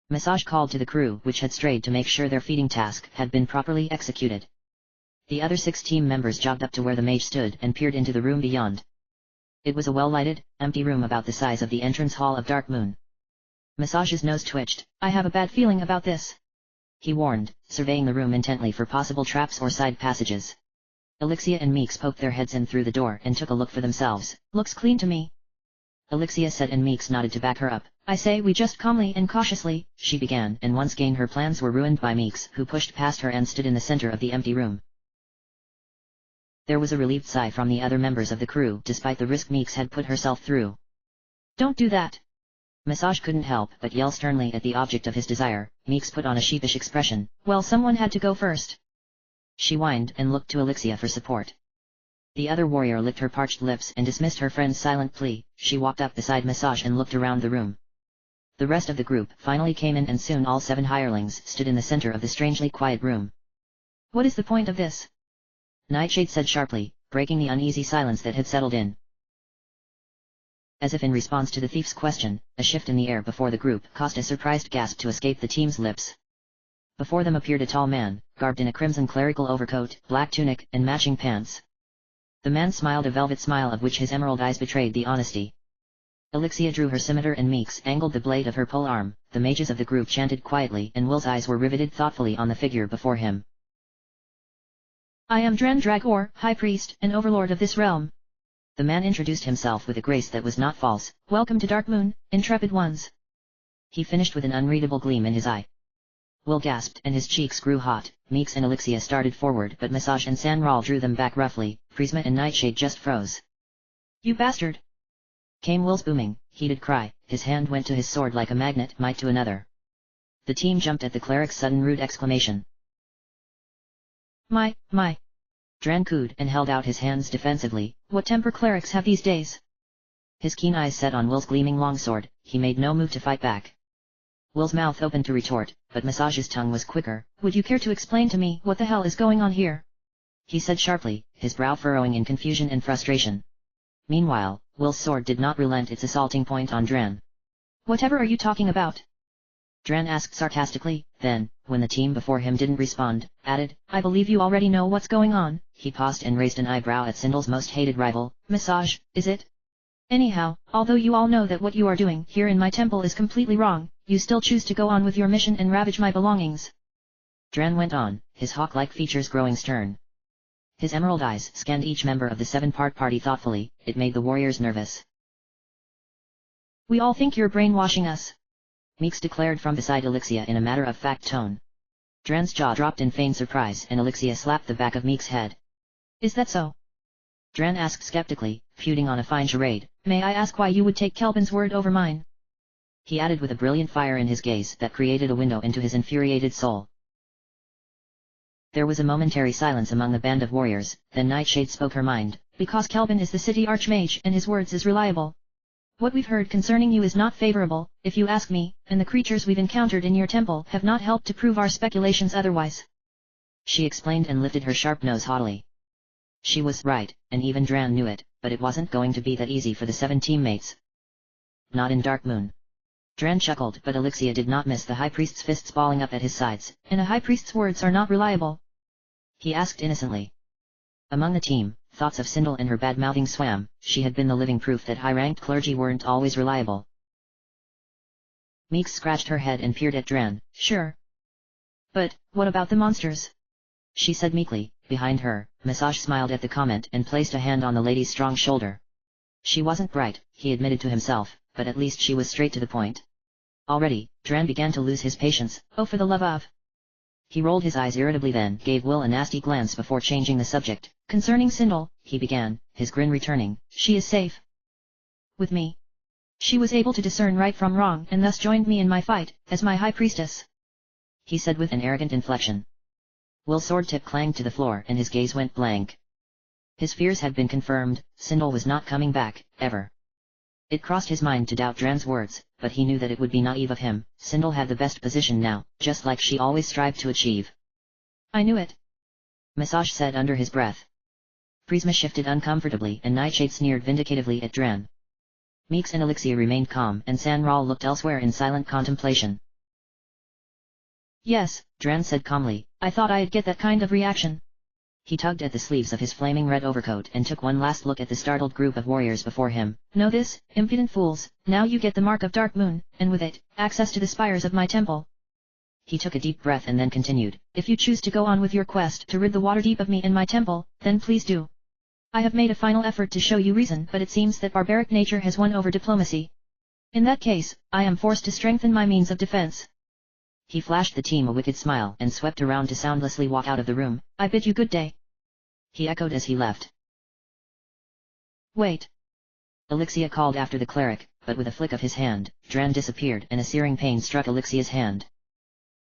Massage called to the crew, which had strayed to make sure their feeding task had been properly executed. The other 6 team members jogged up to where the mage stood and peered into the room beyond. It was a well-lighted, empty room about the size of the entrance hall of Darkmoon. Massage's nose twitched. "I have a bad feeling about this," he warned, surveying the room intently for possible traps or side passages. Elixia and Meeks poked their heads in through the door and took a look for themselves. "Looks clean to me," Elixia said, and Meeks nodded to back her up. "I say we just calmly and cautiously," she began, and once again her plans were ruined by Meeks, who pushed past her and stood in the center of the empty room. There was a relieved sigh from the other members of the crew, despite the risk Meeks had put herself through. "Don't do that." Massage couldn't help but yell sternly at the object of his desire. Meeks put on a sheepish expression. "Well, someone had to go first," she whined and looked to Elixia for support. The other warrior licked her parched lips and dismissed her friend's silent plea. She walked up beside Massage and looked around the room. The rest of the group finally came in, and soon all 7 hirelings stood in the center of the strangely quiet room. "What is the point of this?" Nightshade said sharply, breaking the uneasy silence that had settled in. As if in response to the thief's question, a shift in the air before the group caused a surprised gasp to escape the team's lips. Before them appeared a tall man, garbed in a crimson clerical overcoat, black tunic, and matching pants. The man smiled a velvet smile of which his emerald eyes betrayed the honesty. Elixia drew her scimitar and Meeks angled the blade of her pole arm. The mages of the group chanted quietly and Will's eyes were riveted thoughtfully on the figure before him. "I am Dran Dragor, High Priest and Overlord of this realm." The man introduced himself with a grace that was not false. "Welcome to Darkmoon, intrepid ones." He finished with an unreadable gleam in his eye. Will gasped and his cheeks grew hot. Meeks and Elixia started forward, but Massage and Sanral drew them back roughly. Prisma and Nightshade just froze. "You bastard!" came Will's booming, heated cry. His hand went to his sword like a magnet might to another. The team jumped at the cleric's sudden rude exclamation. My. Dran cooed and held out his hands defensively. "What temper clerics have these days." His keen eyes set on Will's gleaming longsword. He made no move to fight back. Will's mouth opened to retort, but Massage's tongue was quicker. "Would you care to explain to me what the hell is going on here?" he said sharply, his brow furrowing in confusion and frustration. Meanwhile, Will's sword did not relent its assaulting point on Dran. "Whatever are you talking about?" Dran asked sarcastically, then, when the team before him didn't respond, added, "I believe you already know what's going on." He paused and raised an eyebrow at Sindal's most hated rival. "Massage, is it? Anyhow, although you all know that what you are doing here in my temple is completely wrong, you still choose to go on with your mission and ravage my belongings." Dran went on, his hawk-like features growing stern. His emerald eyes scanned each member of the seven-part party thoughtfully. It made the warriors nervous. We all think you're brainwashing us, Meeks declared from beside Elixia in a matter-of-fact tone. Dran's jaw dropped in feigned surprise and Elixia slapped the back of Meek's head. Is that so? Dran asked skeptically, feuding on a fine charade. May I ask why you would take Kelvin's word over mine? He added with a brilliant fire in his gaze that created a window into his infuriated soul. There was a momentary silence among the band of warriors, then Nightshade spoke her mind. Because Kelvin is the city archmage and his words is reliable. What we've heard concerning you is not favorable, if you ask me, and the creatures we've encountered in your temple have not helped to prove our speculations otherwise. She explained and lifted her sharp nose haughtily. She was right, and even Dran knew it, but it wasn't going to be that easy for the 7 teammates. Not in Darkmoon. Dran chuckled, but Elixia did not miss the High Priest's fists balling up at his sides. And a High Priest's words are not reliable? He asked innocently. Among the team, thoughts of Sindel and her bad-mouthing swam. She had been the living proof that high-ranked clergy weren't always reliable. Meeks scratched her head and peered at Dran. Sure. But, what about the monsters? She said meekly. Behind her, Massage smiled at the comment and placed a hand on the lady's strong shoulder. She wasn't bright, he admitted to himself, but at least she was straight to the point. Already, Dran began to lose his patience. Oh, for the love of... He rolled his eyes irritably, then gave Will a nasty glance before changing the subject. Concerning Sindel, he began, his grin returning. She is safe. With me. She was able to discern right from wrong and thus joined me in my fight, as my High Priestess. He said with an arrogant inflection. Will's sword tip clanged to the floor and his gaze went blank. His fears had been confirmed. Sindel was not coming back, ever. It crossed his mind to doubt Dran's words, but he knew that it would be naive of him. Sindel had the best position now, just like she always strived to achieve. I knew it. Massage said under his breath. Prisma shifted uncomfortably and Nightshade sneered vindicatively at Dran. Meeks and Elixia remained calm and Sanral looked elsewhere in silent contemplation. Yes, Dran said calmly. I thought I'd get that kind of reaction. He tugged at the sleeves of his flaming red overcoat and took one last look at the startled group of warriors before him. Know this, impudent fools, now you get the mark of Darkmoon, and with it, access to the spires of my temple. He took a deep breath and then continued. If you choose to go on with your quest to rid the Waterdeep of me and my temple, then please do. I have made a final effort to show you reason, but it seems that barbaric nature has won over diplomacy. In that case, I am forced to strengthen my means of defense. He flashed the team a wicked smile and swept around to soundlessly walk out of the room. I bid you good day. He echoed as he left. Wait. Elixia called after the cleric, but with a flick of his hand, Dran disappeared and a searing pain struck Elixia's hand.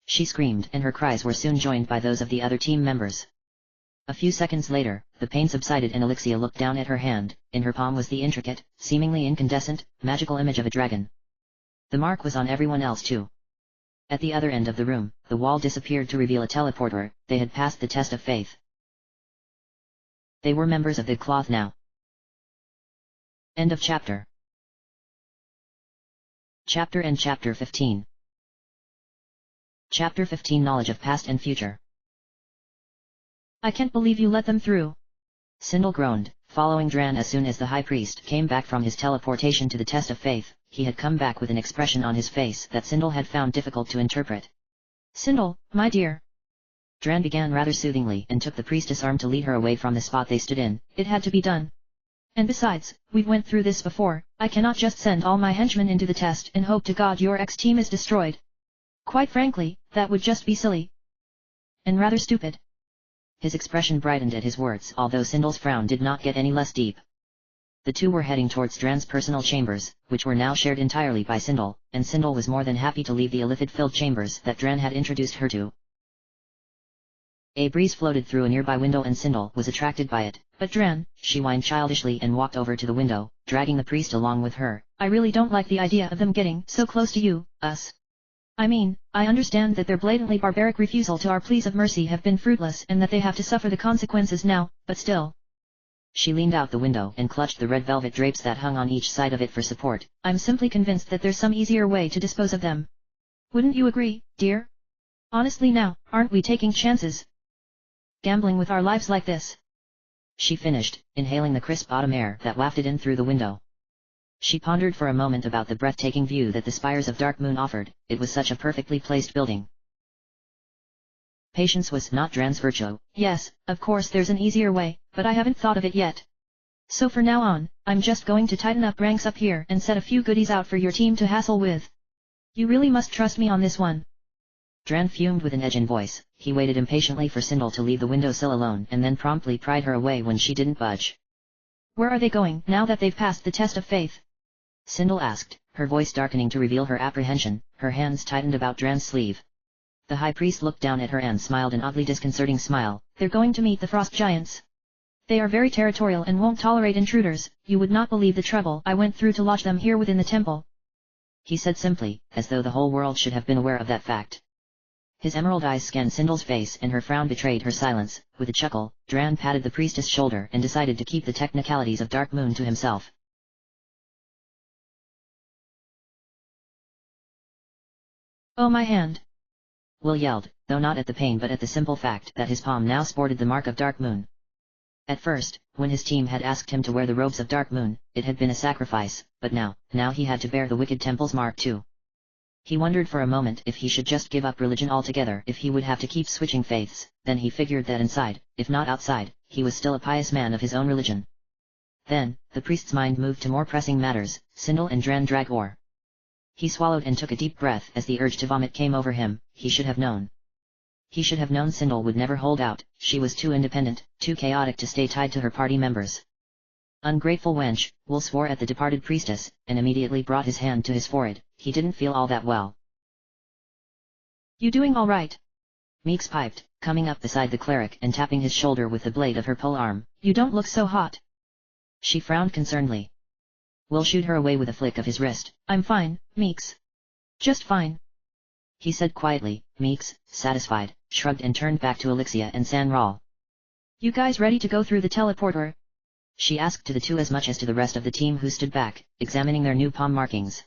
She screamed and her cries were soon joined by those of the other team members. A few seconds later, the pain subsided and Elixia looked down at her hand. In her palm was the intricate, seemingly incandescent, magical image of a dragon. The mark was on everyone else too. At the other end of the room, the wall disappeared to reveal a teleporter. They had passed the test of faith. They were members of the cloth now. End of chapter. Chapter 15. Chapter 15 Knowledge of Past and Future. I can't believe you let them through. Sindel groaned, following Dran as soon as the High Priest came back from his teleportation to the test of faith. He had come back with an expression on his face that Sindel had found difficult to interpret. Sindel, my dear. Dran began rather soothingly and took the priestess' arm to lead her away from the spot they stood in. It had to be done. And besides, we've went through this before. I cannot just send all my henchmen into the test and hope to God your ex-team is destroyed. Quite frankly, that would just be silly. And rather stupid. His expression brightened at his words, although Sindel's frown did not get any less deep. The two were heading towards Dran's personal chambers, which were now shared entirely by Sindel, and Sindel was more than happy to leave the illithid-filled chambers that Dran had introduced her to. A breeze floated through a nearby window and Sindel was attracted by it. But Dran, she whined childishly and walked over to the window, dragging the priest along with her. I really don't like the idea of them getting so close to you, us. I mean, I understand that their blatantly barbaric refusal to our pleas of mercy have been fruitless and that they have to suffer the consequences now, but still. She leaned out the window and clutched the red velvet drapes that hung on each side of it for support. I'm simply convinced that there's some easier way to dispose of them. Wouldn't you agree, dear? Honestly now, aren't we taking chances? Gambling with our lives like this? She finished, inhaling the crisp autumn air that wafted in through the window. She pondered for a moment about the breathtaking view that the spires of Darkmoon offered. It was such a perfectly placed building. Patience was not Dran's virtue. Yes, of course there's an easier way, but I haven't thought of it yet. So for now on, I'm just going to tighten up ranks up here and set a few goodies out for your team to hassle with. You really must trust me on this one. Dran fumed with an edge in voice. He waited impatiently for Sindel to leave the windowsill alone and then promptly pried her away when she didn't budge. Where are they going now that they've passed the test of faith? Sindel asked, her voice darkening to reveal her apprehension. Her hands tightened about Dran's sleeve. The high priest looked down at her and smiled an oddly disconcerting smile. They're going to meet the frost giants. They are very territorial and won't tolerate intruders. You would not believe the trouble I went through to lodge them here within the temple. He said simply, as though the whole world should have been aware of that fact. His emerald eyes scanned Sindel's face and her frown betrayed her silence. With a chuckle, Dran patted the priestess' shoulder and decided to keep the technicalities of Darkmoon to himself. Oh, my hand! Will yelled, though not at the pain but at the simple fact that his palm now sported the mark of Darkmoon. At first, when his team had asked him to wear the robes of Darkmoon, it had been a sacrifice, but now he had to bear the wicked temple's mark too. He wondered for a moment if he should just give up religion altogether if he would have to keep switching faiths, then he figured that inside, if not outside, he was still a pious man of his own religion. Then, the priest's mind moved to more pressing matters, Sindel and Dran Dragor. He swallowed and took a deep breath as the urge to vomit came over him. He should have known. He should have known Sindel would never hold out. She was too independent, too chaotic to stay tied to her party members. Ungrateful wench, Will swore at the departed priestess, and immediately brought his hand to his forehead. He didn't feel all that well. You doing all right? Meeks piped, coming up beside the cleric and tapping his shoulder with the blade of her pole arm. You don't look so hot. She frowned concernedly. Will shooed her away with a flick of his wrist. I'm fine, Meeks. Just fine. He said quietly. Meeks, satisfied, shrugged and turned back to Elixia and Sanral. You guys ready to go through the teleporter? She asked to the two as much as to the rest of the team who stood back, examining their new palm markings.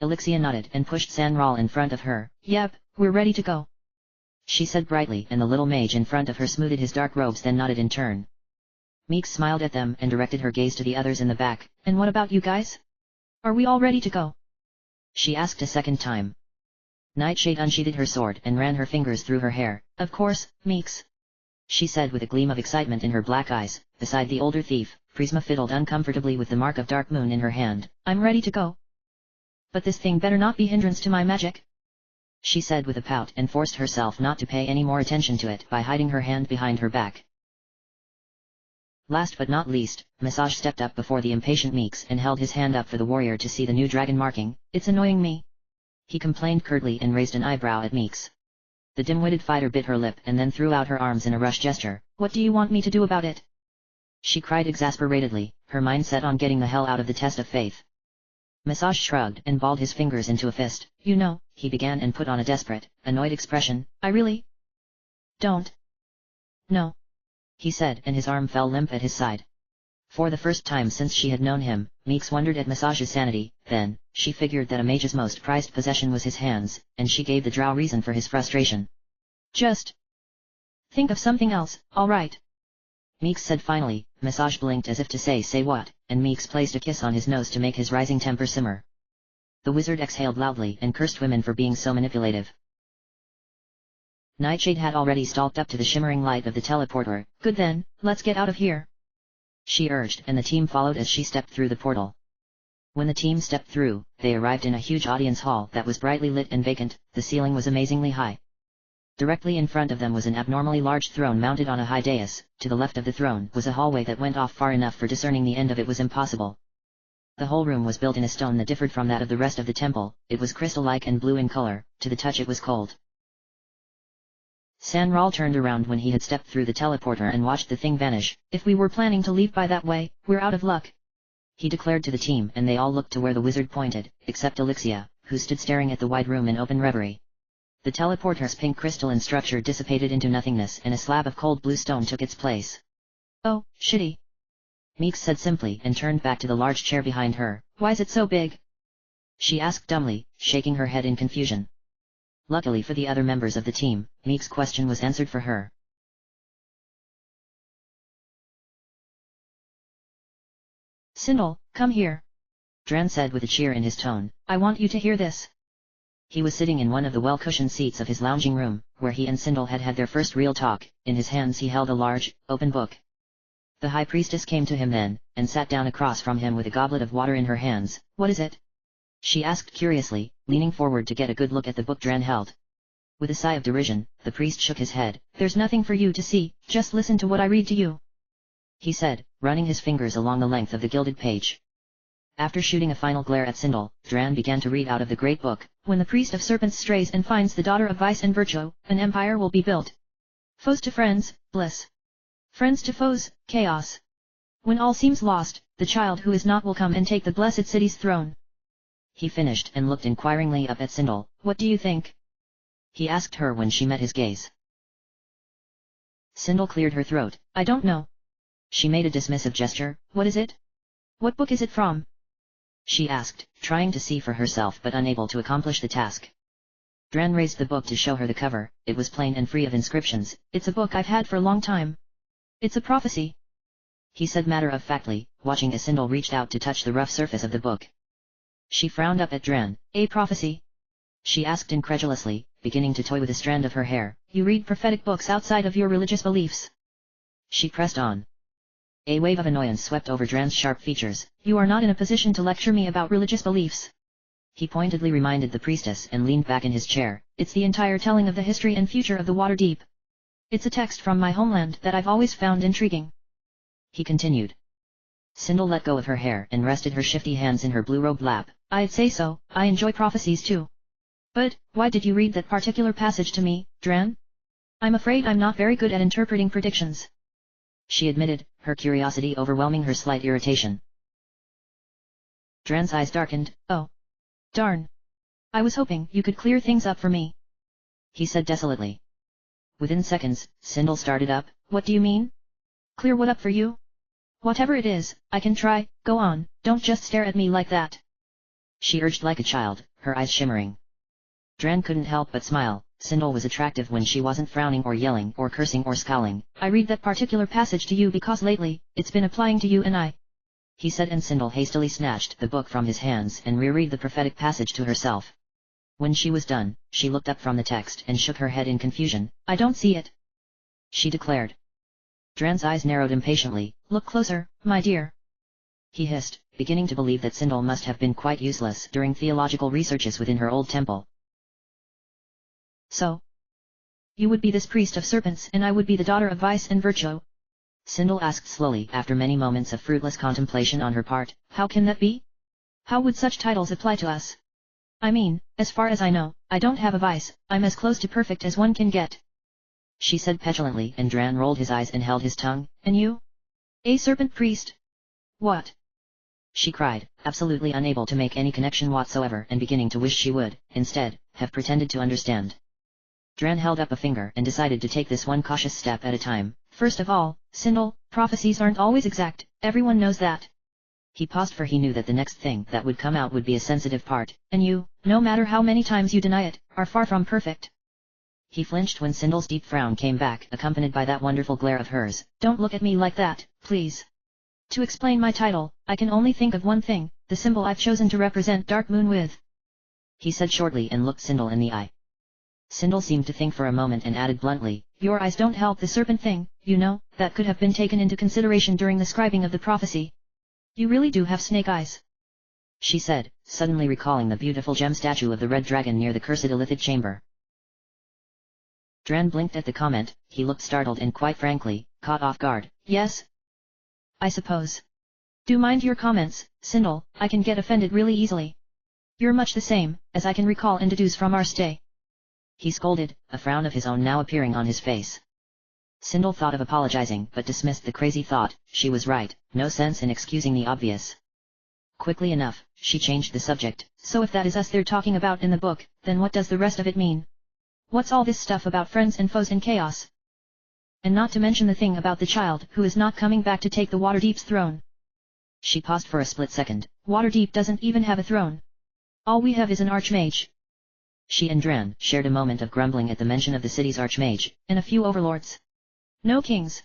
Elixia nodded and pushed Sanral in front of her. Yep, we're ready to go. She said brightly, and the little mage in front of her smoothed his dark robes then nodded in turn. Meeks smiled at them and directed her gaze to the others in the back. And what about you guys? Are we all ready to go? She asked a second time. Nightshade unsheathed her sword and ran her fingers through her hair. Of course, Meeks. She said with a gleam of excitement in her black eyes. Beside the older thief, Prisma fiddled uncomfortably with the mark of Darkmoon in her hand. I'm ready to go. But this thing better not be hindrance to my magic. She said with a pout and forced herself not to pay any more attention to it by hiding her hand behind her back. Last but not least, Massage stepped up before the impatient Meeks and held his hand up for the warrior to see the new dragon marking. It's annoying me. He complained curtly and raised an eyebrow at Meeks. The dim-witted fighter bit her lip and then threw out her arms in a rush gesture. What do you want me to do about it? She cried exasperatedly, her mind set on getting the hell out of the test of faith. Massage shrugged and balled his fingers into a fist. You know, he began and put on a desperate, annoyed expression. I really don't know, he said, and his arm fell limp at his side. For the first time since she had known him, Meeks wondered at Massage's sanity. Then, she figured that a mage's most prized possession was his hands, and she gave the drow reason for his frustration. Just think of something else, all right? Meeks said finally. Massage blinked as if to say what, and Meeks placed a kiss on his nose to make his rising temper simmer. The wizard exhaled loudly and cursed women for being so manipulative. Nightshade had already stalked up to the shimmering light of the teleporter. Good then, let's get out of here, she urged, and the team followed as she stepped through the portal. When the team stepped through, they arrived in a huge audience hall that was brightly lit and vacant. The ceiling was amazingly high. Directly in front of them was an abnormally large throne mounted on a high dais. To the left of the throne was a hallway that went off far enough for discerning the end of it was impossible. The whole room was built in a stone that differed from that of the rest of the temple. It was crystal-like and blue in color. To the touch it was cold. Sanral turned around when he had stepped through the teleporter and watched the thing vanish. If we were planning to leave by that way, we're out of luck, he declared to the team, and they all looked to where the wizard pointed, except Elixia, who stood staring at the wide room in open reverie. The teleporter's pink crystalline structure dissipated into nothingness and a slab of cold blue stone took its place. Oh, shitty, Meeks said simply and turned back to the large chair behind her. Why's it so big? She asked dumbly, shaking her head in confusion. Luckily for the other members of the team, Meeks' question was answered for her. Sindel, come here, Dran said with a cheer in his tone. I want you to hear this. He was sitting in one of the well-cushioned seats of his lounging room, where he and Sindel had had their first real talk. In his hands he held a large, open book. The high priestess came to him then, and sat down across from him with a goblet of water in her hands. What is it? She asked curiously, leaning forward to get a good look at the book Dran held. With a sigh of derision, the priest shook his head. There's nothing for you to see, just listen to what I read to you, he said, running his fingers along the length of the gilded page. After shooting a final glare at Sindel, Dran began to read out of the great book. When the priest of serpents strays and finds the daughter of vice and virtue, an empire will be built. Foes to friends, bliss. Friends to foes, chaos. When all seems lost, the child who is not will come and take the blessed city's throne. He finished and looked inquiringly up at Sindel. What do you think? He asked her when she met his gaze. Sindel cleared her throat. I don't know. She made a dismissive gesture. What is it? What book is it from? She asked, trying to see for herself but unable to accomplish the task. Dran raised the book to show her the cover. It was plain and free of inscriptions. It's a book I've had for a long time. It's a prophecy, he said matter-of-factly, watching as Sindel reached out to touch the rough surface of the book. She frowned up at Dran. A prophecy? She asked incredulously, beginning to toy with a strand of her hair. You read prophetic books outside of your religious beliefs? She pressed on. A wave of annoyance swept over Dran's sharp features. You are not in a position to lecture me about religious beliefs, he pointedly reminded the priestess and leaned back in his chair. It's the entire telling of the history and future of the Waterdeep. It's a text from my homeland that I've always found intriguing, he continued. Sindel let go of her hair and rested her shifty hands in her blue-robed lap. I'd say so, I enjoy prophecies too. But, why did you read that particular passage to me, Dran? I'm afraid I'm not very good at interpreting predictions, she admitted, her curiosity overwhelming her slight irritation. Dran's eyes darkened. Oh. Darn. I was hoping you could clear things up for me, he said desolately. Within seconds, Sindel started up. What do you mean? Clear what up for you? Whatever it is, I can try. Go on, don't just stare at me like that, she urged like a child, her eyes shimmering. Dran couldn't help but smile. Sindel was attractive when she wasn't frowning or yelling or cursing or scowling. I read that particular passage to you because lately, it's been applying to you and I, he said, and Sindel hastily snatched the book from his hands and reread the prophetic passage to herself. When she was done, she looked up from the text and shook her head in confusion. I don't see it, she declared. Dran's eyes narrowed impatiently. Look closer, my dear, he hissed, beginning to believe that Sindel must have been quite useless during theological researches within her old temple. So, you would be this priest of serpents and I would be the daughter of vice and virtue? Sindel asked slowly after many moments of fruitless contemplation on her part. How can that be? How would such titles apply to us? I mean, as far as I know, I don't have a vice, I'm as close to perfect as one can get, she said petulantly, and Dran rolled his eyes and held his tongue. And you? A serpent priest? What? She cried, absolutely unable to make any connection whatsoever and beginning to wish she would, instead, have pretended to understand. Dran held up a finger and decided to take this one cautious step at a time. First of all, Sindel, prophecies aren't always exact, everyone knows that. He paused, for he knew that the next thing that would come out would be a sensitive part. And you, no matter how many times you deny it, are far from perfect. He flinched when Sindel's deep frown came back, accompanied by that wonderful glare of hers. Don't look at me like that, please. To explain my title, I can only think of one thing, the symbol I've chosen to represent Darkmoon with, he said shortly and looked Sindel in the eye. Sindel seemed to think for a moment and added bluntly, your eyes don't help the serpent thing, you know, that could have been taken into consideration during the scribing of the prophecy. You really do have snake eyes, she said, suddenly recalling the beautiful gem statue of the red dragon near the cursed illithid chamber. Dran blinked at the comment. He looked startled and, quite frankly, caught off guard. Yes, I suppose. Do mind your comments, Sindel, I can get offended really easily. You're much the same, as I can recall and deduce from our stay, he scolded, a frown of his own now appearing on his face. Sindel thought of apologizing but dismissed the crazy thought. She was right, no sense in excusing the obvious. Quickly enough, she changed the subject. So if that is us they're talking about in the book, then what does the rest of it mean? What's all this stuff about friends and foes and chaos? And not to mention the thing about the child who is not coming back to take the Waterdeep's throne. She paused for a split second. Waterdeep doesn't even have a throne. All we have is an archmage. She and Dran shared a moment of grumbling at the mention of the city's archmage. And a few overlords. No kings,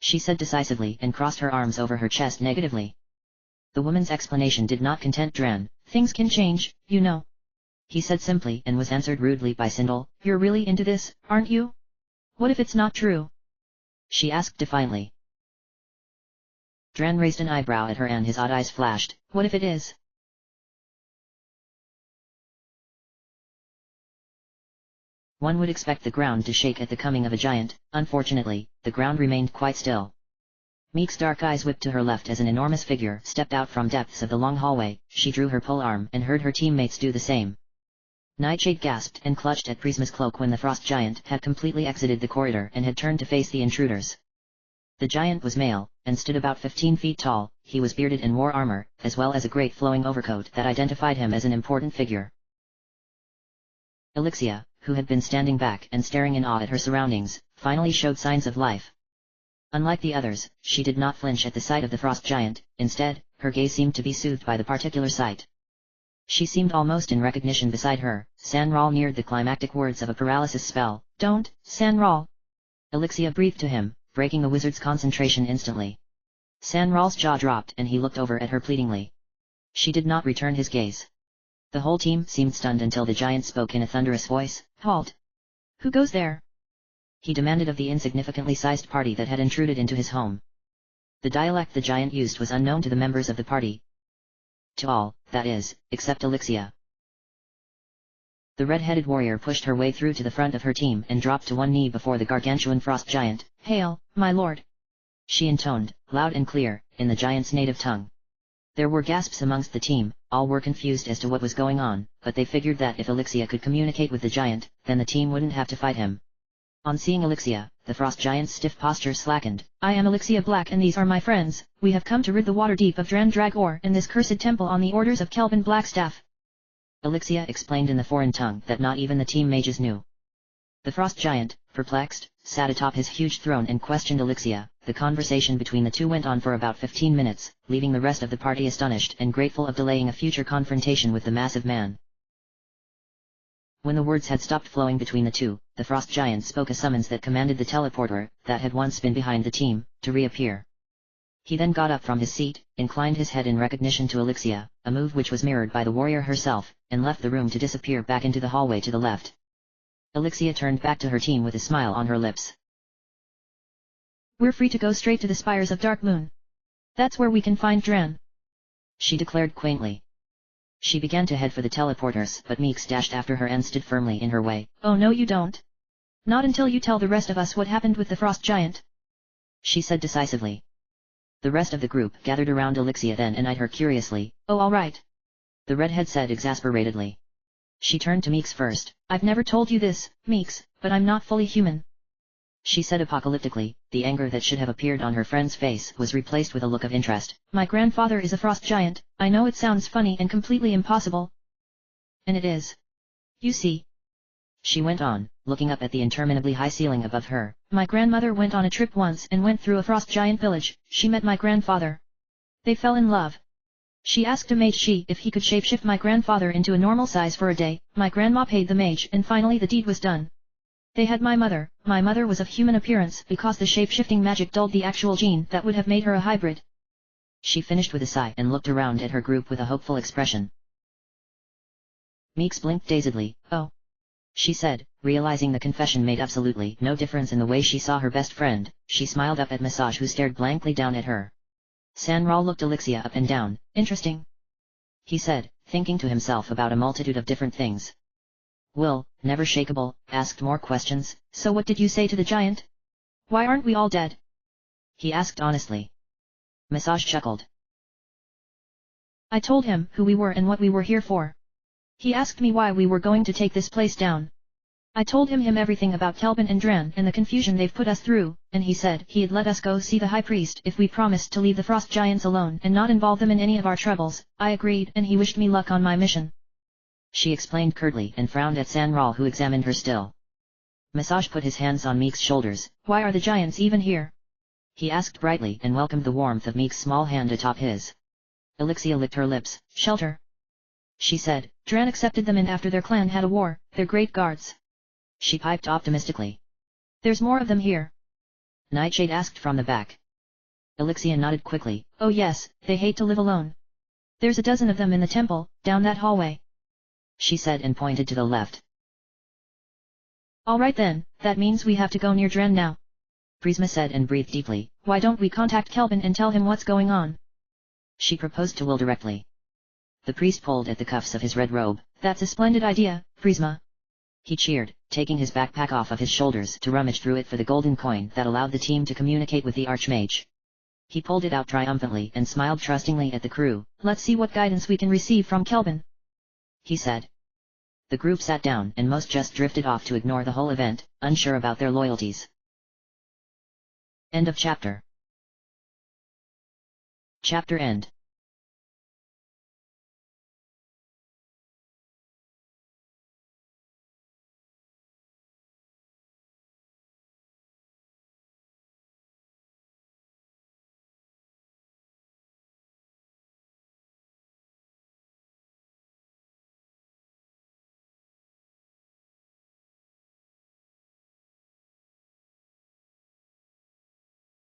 she said decisively and crossed her arms over her chest negatively. The woman's explanation did not content Dran. Things can change, you know. He said simply and was answered rudely by Sindel. You're really into this, aren't you? What if it's not true? She asked defiantly. Dran raised an eyebrow at her and his odd eyes flashed. What if it is? One would expect the ground to shake at the coming of a giant. Unfortunately, the ground remained quite still. Meek's dark eyes whipped to her left as an enormous figure stepped out from depths of the long hallway. She drew her pole arm and heard her teammates do the same. Nightshade gasped and clutched at Prisma's cloak when the frost giant had completely exited the corridor and had turned to face the intruders. The giant was male, and stood about 15 feet tall. He was bearded and wore armor, as well as a great flowing overcoat that identified him as an important figure. Elixia, who had been standing back and staring in awe at her surroundings, finally showed signs of life. Unlike the others, she did not flinch at the sight of the frost giant. Instead, her gaze seemed to be soothed by the particular sight. She seemed almost in recognition beside her. Sanral neared the climactic words of a paralysis spell. Don't, Sanral. Elixia breathed to him, breaking the wizard's concentration instantly. Sanral's jaw dropped and he looked over at her pleadingly. She did not return his gaze. The whole team seemed stunned until the giant spoke in a thunderous voice. Halt! Who goes there? He demanded of the insignificantly sized party that had intruded into his home. The dialect the giant used was unknown to the members of the party. To all, that is, except Elixia. The red-headed warrior pushed her way through to the front of her team and dropped to one knee before the gargantuan frost giant. Hail, my lord! She intoned, loud and clear, in the giant's native tongue. There were gasps amongst the team. All were confused as to what was going on, but they figured that if Elixia could communicate with the giant, then the team wouldn't have to fight him. On seeing Elixia, the frost giant's stiff posture slackened. I am Elixia Black and these are my friends. We have come to rid the Waterdeep of Dran Dragor and this cursed temple on the orders of Kelvin Blackstaff. Elixia explained in the foreign tongue that not even the team mages knew. The frost giant, perplexed, sat atop his huge throne and questioned Elixia. The conversation between the two went on for about 15 minutes, leaving the rest of the party astonished and grateful of delaying a future confrontation with the massive man. When the words had stopped flowing between the two, the frost giant spoke a summons that commanded the teleporter, that had once been behind the team, to reappear. He then got up from his seat, inclined his head in recognition to Elixia, a move which was mirrored by the warrior herself, and left the room to disappear back into the hallway to the left. Elixia turned back to her team with a smile on her lips. We're free to go straight to the spires of Darkmoon. That's where we can find Dran, she declared quaintly. She began to head for the teleporters, but Meeks dashed after her and stood firmly in her way. Oh no you don't. Not until you tell the rest of us what happened with the frost giant, she said decisively. The rest of the group gathered around Elixia then and eyed her curiously. Oh all right, the redhead said exasperatedly. She turned to Meeks first. I've never told you this, Meeks, but I'm not fully human, she said apocalyptically. The anger that should have appeared on her friend's face was replaced with a look of interest. My grandfather is a frost giant. I know it sounds funny and completely impossible. And it is. You see, she went on, looking up at the interminably high ceiling above her. My grandmother went on a trip once and went through a frost giant village. She met my grandfather. They fell in love. She asked a mage if he could shapeshift my grandfather into a normal size for a day. My grandma paid the mage and finally the deed was done. They had my mother. My mother was of human appearance because the shape-shifting magic dulled the actual gene that would have made her a hybrid. She finished with a sigh and looked around at her group with a hopeful expression. Meeks blinked dazedly. Oh, she said, realizing the confession made absolutely no difference in the way she saw her best friend. She smiled up at Massage who stared blankly down at her. Sanral looked Elixia up and down. Interesting, he said, thinking to himself about a multitude of different things. Will, never shakeable, asked more questions. So what did you say to the giant? Why aren't we all dead? He asked honestly. Massage chuckled. I told him who we were and what we were here for. He asked me why we were going to take this place down. I told him everything about Kelvin and Dran and the confusion they've put us through, and he said he'd let us go see the High Priest if we promised to leave the frost giants alone and not involve them in any of our troubles. I agreed and he wished me luck on my mission, she explained curtly and frowned at Sanral who examined her still. Massage put his hands on Meek's shoulders. Why are the giants even here? He asked brightly and welcomed the warmth of Meek's small hand atop his. Elixia licked her lips. Shelter, she said. Dran accepted them and after their clan had a war, they're great guards, she piped optimistically. There's more of them here? Nightshade asked from the back. Elixia nodded quickly. Oh yes, they hate to live alone. There's a dozen of them in the temple, down that hallway. she said and pointed to the left. Alright then, that means we have to go near Dren now. Prisma said and breathed deeply. Why don't we contact Kelvin and tell him what's going on? She proposed to Will directly. The priest pulled at the cuffs of his red robe. That's a splendid idea, Prisma. He cheered, taking his backpack off of his shoulders to rummage through it for the golden coin that allowed the team to communicate with the Archmage. He pulled it out triumphantly and smiled trustingly at the crew. Let's see what guidance we can receive from Kelvin, he said. The group sat down and most just drifted off to ignore the whole event, unsure about their loyalties. End of chapter. Chapter end.